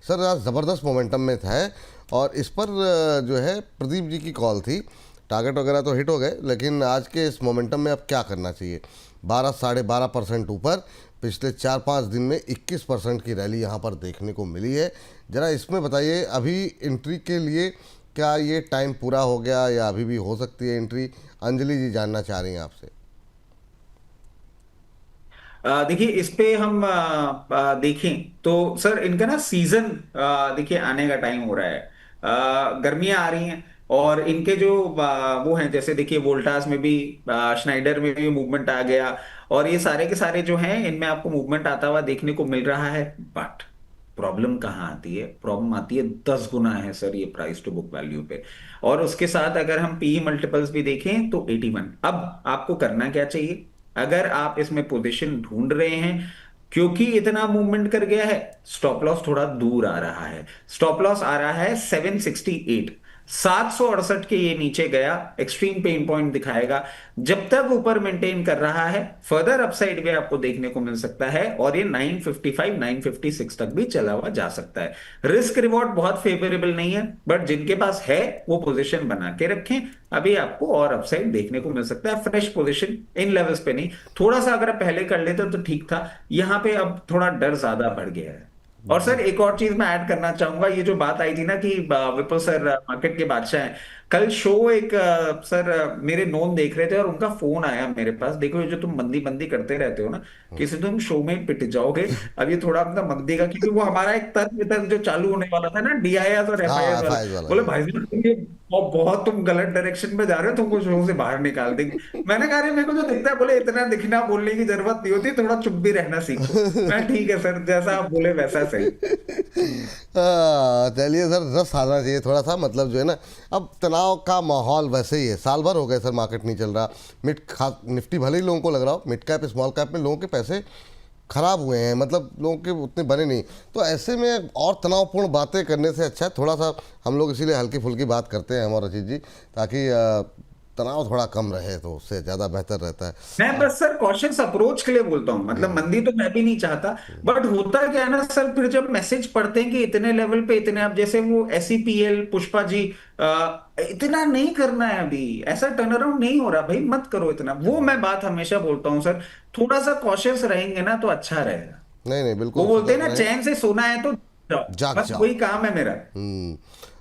सर, आज ज़बरदस्त मोमेंटम में था। और इस पर जो है प्रदीप जी की कॉल थी, टारगेट वगैरह तो हिट हो गए, लेकिन आज के इस मोमेंटम में अब क्या करना चाहिए? 12 साढ़े 12% ऊपर, पिछले 4-5 दिन में 21% की रैली यहाँ पर देखने को मिली है। ज़रा इसमें बताइए, अभी एंट्री के लिए क्या ये टाइम पूरा हो गया या अभी भी हो सकती है एंट्री? अंजलि जी जानना चाह रही हैं आपसे। देखिए इस पे हम देखें तो सर इनका ना सीजन देखिए आने का टाइम हो रहा है, गर्मियां आ रही हैं और इनके जो वो हैं, जैसे देखिए वोल्टास में भी, श्नाइडर में भी मूवमेंट आ गया और ये सारे के सारे जो हैं इनमें आपको मूवमेंट आता हुआ देखने को मिल रहा है। बट प्रॉब्लम कहाँ आती है? प्रॉब्लम आती है 10 गुना है सर ये प्राइस टू बुक वैल्यू पे। और उसके साथ अगर हम पी मल्टीपल्स भी देखें तो 81। अब आपको करना क्या चाहिए अगर आप इसमेमें पोजीशन ढूंढ रहे हैं? क्योंकि इतना मूवमेंट कर गया है, स्टॉप लॉस थोड़ा दूर आ रहा है। स्टॉप लॉस आ रहा है 768, 768 के ये नीचे गया, एक्सट्रीम पेन पॉइंट दिखाएगा। जब तक ऊपर मेंटेन कर रहा है, फर्दर अपसाइड भी आपको देखने को मिल सकता है और ये 955, 956 तक भी चला हुआ जा सकता है। रिस्क रिवॉर्ड बहुत फेवरेबल नहीं है, बट जिनके पास है वो पोजीशन बना के रखें। अभी आपको और अपसाइड देखने को मिल सकता है, फ्रेश पोजीशन इन लेवल्स पे नहीं। थोड़ा सा अगर पहले कर लेते तो ठीक था, यहां पे अब थोड़ा डर ज्यादा बढ़ गया है। और सर एक और चीज मैं ऐड करना चाहूंगा, ये जो बात आई थी ना कि विपुल सर मार्केट के बादशाह हैं, कल शो एक सर मेरे नोन देख रहे थे और उनका फोन आया मेरे पास, देखो ये जो तुम मंदी मंदी करते रहते हो ना, किसी तुम शो में पिट जाओगे। अब ये थोड़ा अपना मंदी का, क्योंकि वो हमारा एक तर्क वितर्क जो चालू होने वाला था ना, DIS और FIS वाला, बोले भाई साहब तुम ये बहुत तुम गलत डायरेक्शन में जा रहे हो, तुमको शो से बाहर निकाल देंगे। मैंने कहा मेरे को जो दिखता है, बोले इतना दिखना बोलने की जरूरत नहीं होती, थोड़ा चुप भी रहना सीखो। मैं ठीक है सर, जैसा आप बोले वैसा सही। चलिए सर, रस आना चाहिए थोड़ा सा, मतलब जो है ना, अब तनाव का माहौल वैसे ही है। साल भर हो गए सर मार्केट नहीं चल रहा। निफ्टी भले ही लोगों को लग रहा हो, मिड कैप स्मॉल कैप में लोगों के पैसे खराब हुए हैं, मतलब लोगों के उतने बने नहीं। तो ऐसे में और तनावपूर्ण बातें करने से अच्छा है थोड़ा सा हम लोग इसीलिए हल्की फुल्की बात करते हैं हम और अजीत जी, ताकि तनाव थोड़ा कम रहे, तो उससे ज़्यादा बेहतर रहता है। मैं बस सर कॉशियस अप्रोच के लिए बोलता हूँ, मतलब मंदी तो मैं भी नहीं चाहता, बट होता क्या है ना सर, फिर जब मैसेज पढ़ते हैं कि इतने लेवल पे इतने, आप जैसे वो SEPL पुष्पा जी, इतना नहीं करना है अभी, ऐसा टर्न अराउंड नहीं हो रहा भाई, मत करो इतना। वो मैं बात हमेशा बोलता हूँ सर, थोड़ा सा कॉशियस रहेंगे ना तो अच्छा रहेगा। नहीं नहीं बिल्कुल, वो बोलते हैं ना चैन से सोना है तो जाग बस जाओ, वही काम है मेरा।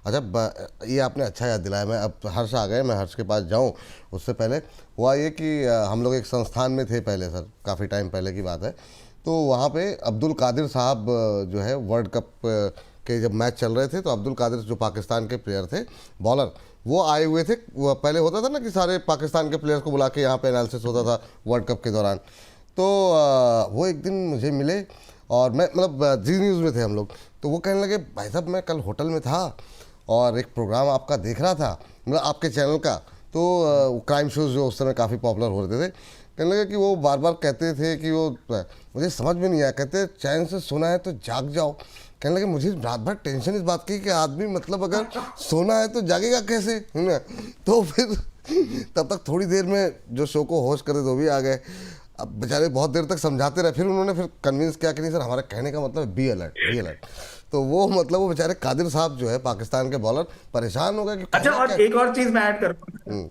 अच्छा ये आपने अच्छा याद दिलाया, मैं अब हर्ष आ गए, मैं हर्ष के पास जाऊं उससे पहले हुआ ये कि हम लोग एक संस्थान में थे पहले सर, काफ़ी टाइम पहले की बात है। तो वहाँ पे अब्दुल कादिर साहब जो है वर्ल्ड कप के जब मैच चल रहे थे, तो अब्दुल कादिर जो पाकिस्तान के प्लेयर थे बॉलर, वो आए हुए थे। वो पहले होता था ना कि सारे पाकिस्तान के प्लेयर्स को बुला के यहाँ पे एनालिसिस होता था वर्ल्ड कप के दौरान। तो वो एक दिन मुझे मिले और मैं मतलब जी न्यूज़ में थे हम लोग। तो वो कहने लगे भाई साहब मैं कल होटल में था और एक प्रोग्राम आपका देख रहा था, मतलब आपके चैनल का, तो क्राइम शोज जो उस समय काफ़ी पॉपुलर हो रहे थे। कहने लगे कि वो बार बार कहते थे कि वो, मुझे समझ में नहीं आया, कहते चैन से सोना है तो जाग जाओ। कहने लगे मुझे रात भर टेंशन इस बात की कि आदमी मतलब अगर सोना है तो जागेगा कैसे, है ना। तो फिर तब तक थोड़ी देर में जो शो को होस्ट करे तो भी आ गए। अब बेचारे बहुत देर तक समझाते रहे, फिर उन्होंने फिर कन्विंस किया कि नहीं सर हमारा कहने का मतलब बी अलर्ट, बी अलर्ट। तो वो मतलब वो बेचारे कादिर साहब जो है पाकिस्तान के बॉलर परेशान हो गए कि अच्छा, और एक और चीज मैं ऐड करूंगा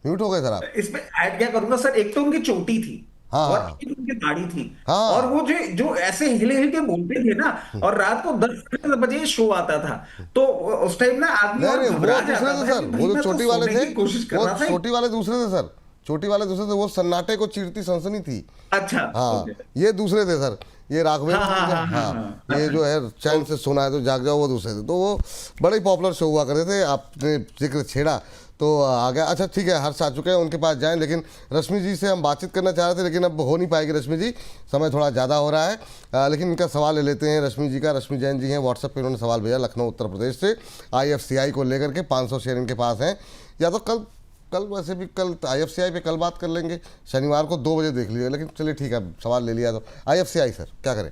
म्यूट हो गए सर आप। इसमें, ऐड क्या करूंगा सर, एक तो उनकी चोटी थी हाँ और हाँ एक उनकी दाढ़ी थी। हाँ और वो जो जो ऐसे हिल हिल के बोलते थे ना, और रात को 10 बजे शो आता था, तो उस टाइम ना आदमी नहीं और नहीं, घबरा वो दूसरे जाता थे था सर, कि भाई वो जो मैं तो चोटी वाले सोने थे, की कोशिश कर वो रहा था। चोटी वाले दूसरे थे सर, चोटी वाले दूसरे थे, वो सन्नाटे को चीरती सनसनी थी। अच्छा, हाँ ओके। ये दूसरे थे सर, ये राघवेंद्र हाँ, हाँ, सिंह, हाँ, हाँ, हाँ हाँ। ये जो है चैन से सोना है तो जाग जाओ, वो दूसरे थे। तो वो बड़े ही पॉपुलर शो हुआ करते थे, आपने जिक्र छेड़ा तो आ गया। अच्छा ठीक है, हर्ष आ चुके हैं, उनके पास जाएं। लेकिन रश्मि जी से हम बातचीत करना चाह रहे थे, लेकिन अब हो नहीं पाएगी रश्मि जी, समय थोड़ा ज़्यादा हो रहा है। लेकिन इनका सवाल ले लेते हैं रश्मि जी का। रश्मि जैन जी हैं, व्हाट्सएप पे उन्होंने सवाल भेजा लखनऊ उत्तर प्रदेश से, IFCI को लेकर के 500 शेयर इनके पास हैं। या तो कल वैसे भी कल IFCI पे कल बात कर लेंगे, शनिवार को 2 बजे देख लीजिए। लेकिन चलिए ठीक है, सवाल ले लिया तो IFCI सर क्या करें।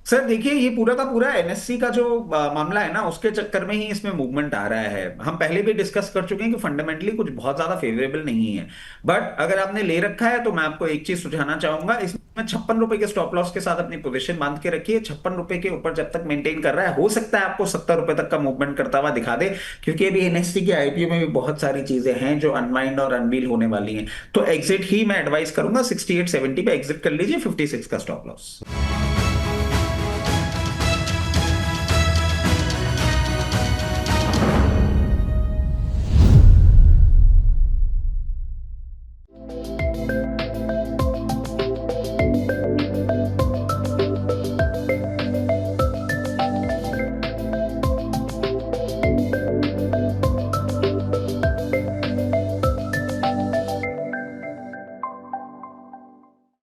सर देखिए, ये पूरा का पूरा NSE का जो मामला है ना, उसके चक्कर में ही इसमें मूवमेंट आ रहा है। हम पहले भी डिस्कस कर चुके हैं कि फंडामेंटली कुछ बहुत ज्यादा फेवरेबल नहीं है। बट अगर आपने ले रखा है तो मैं आपको एक चीज सुझाना चाहूंगा, इसमें 56 रुपए के स्टॉप लॉस के साथ अपनी पोजीशन बांध के रखिए। 56 रुपए के ऊपर जब तक मेंटेन कर रहा है, हो सकता है आपको 70 रुपए तक का मूवमेंट करता हुआ दिखा दे, क्योंकि अभी NSE की IPO में भी बहुत सारी चीजें हैं जो अनवाइंड और अनवील होने वाली हैं। तो एग्जिट ही मैं एडवाइस करूंगा, 68-70 पे एग्जिट कर लीजिए, 56 का स्टॉप लॉस।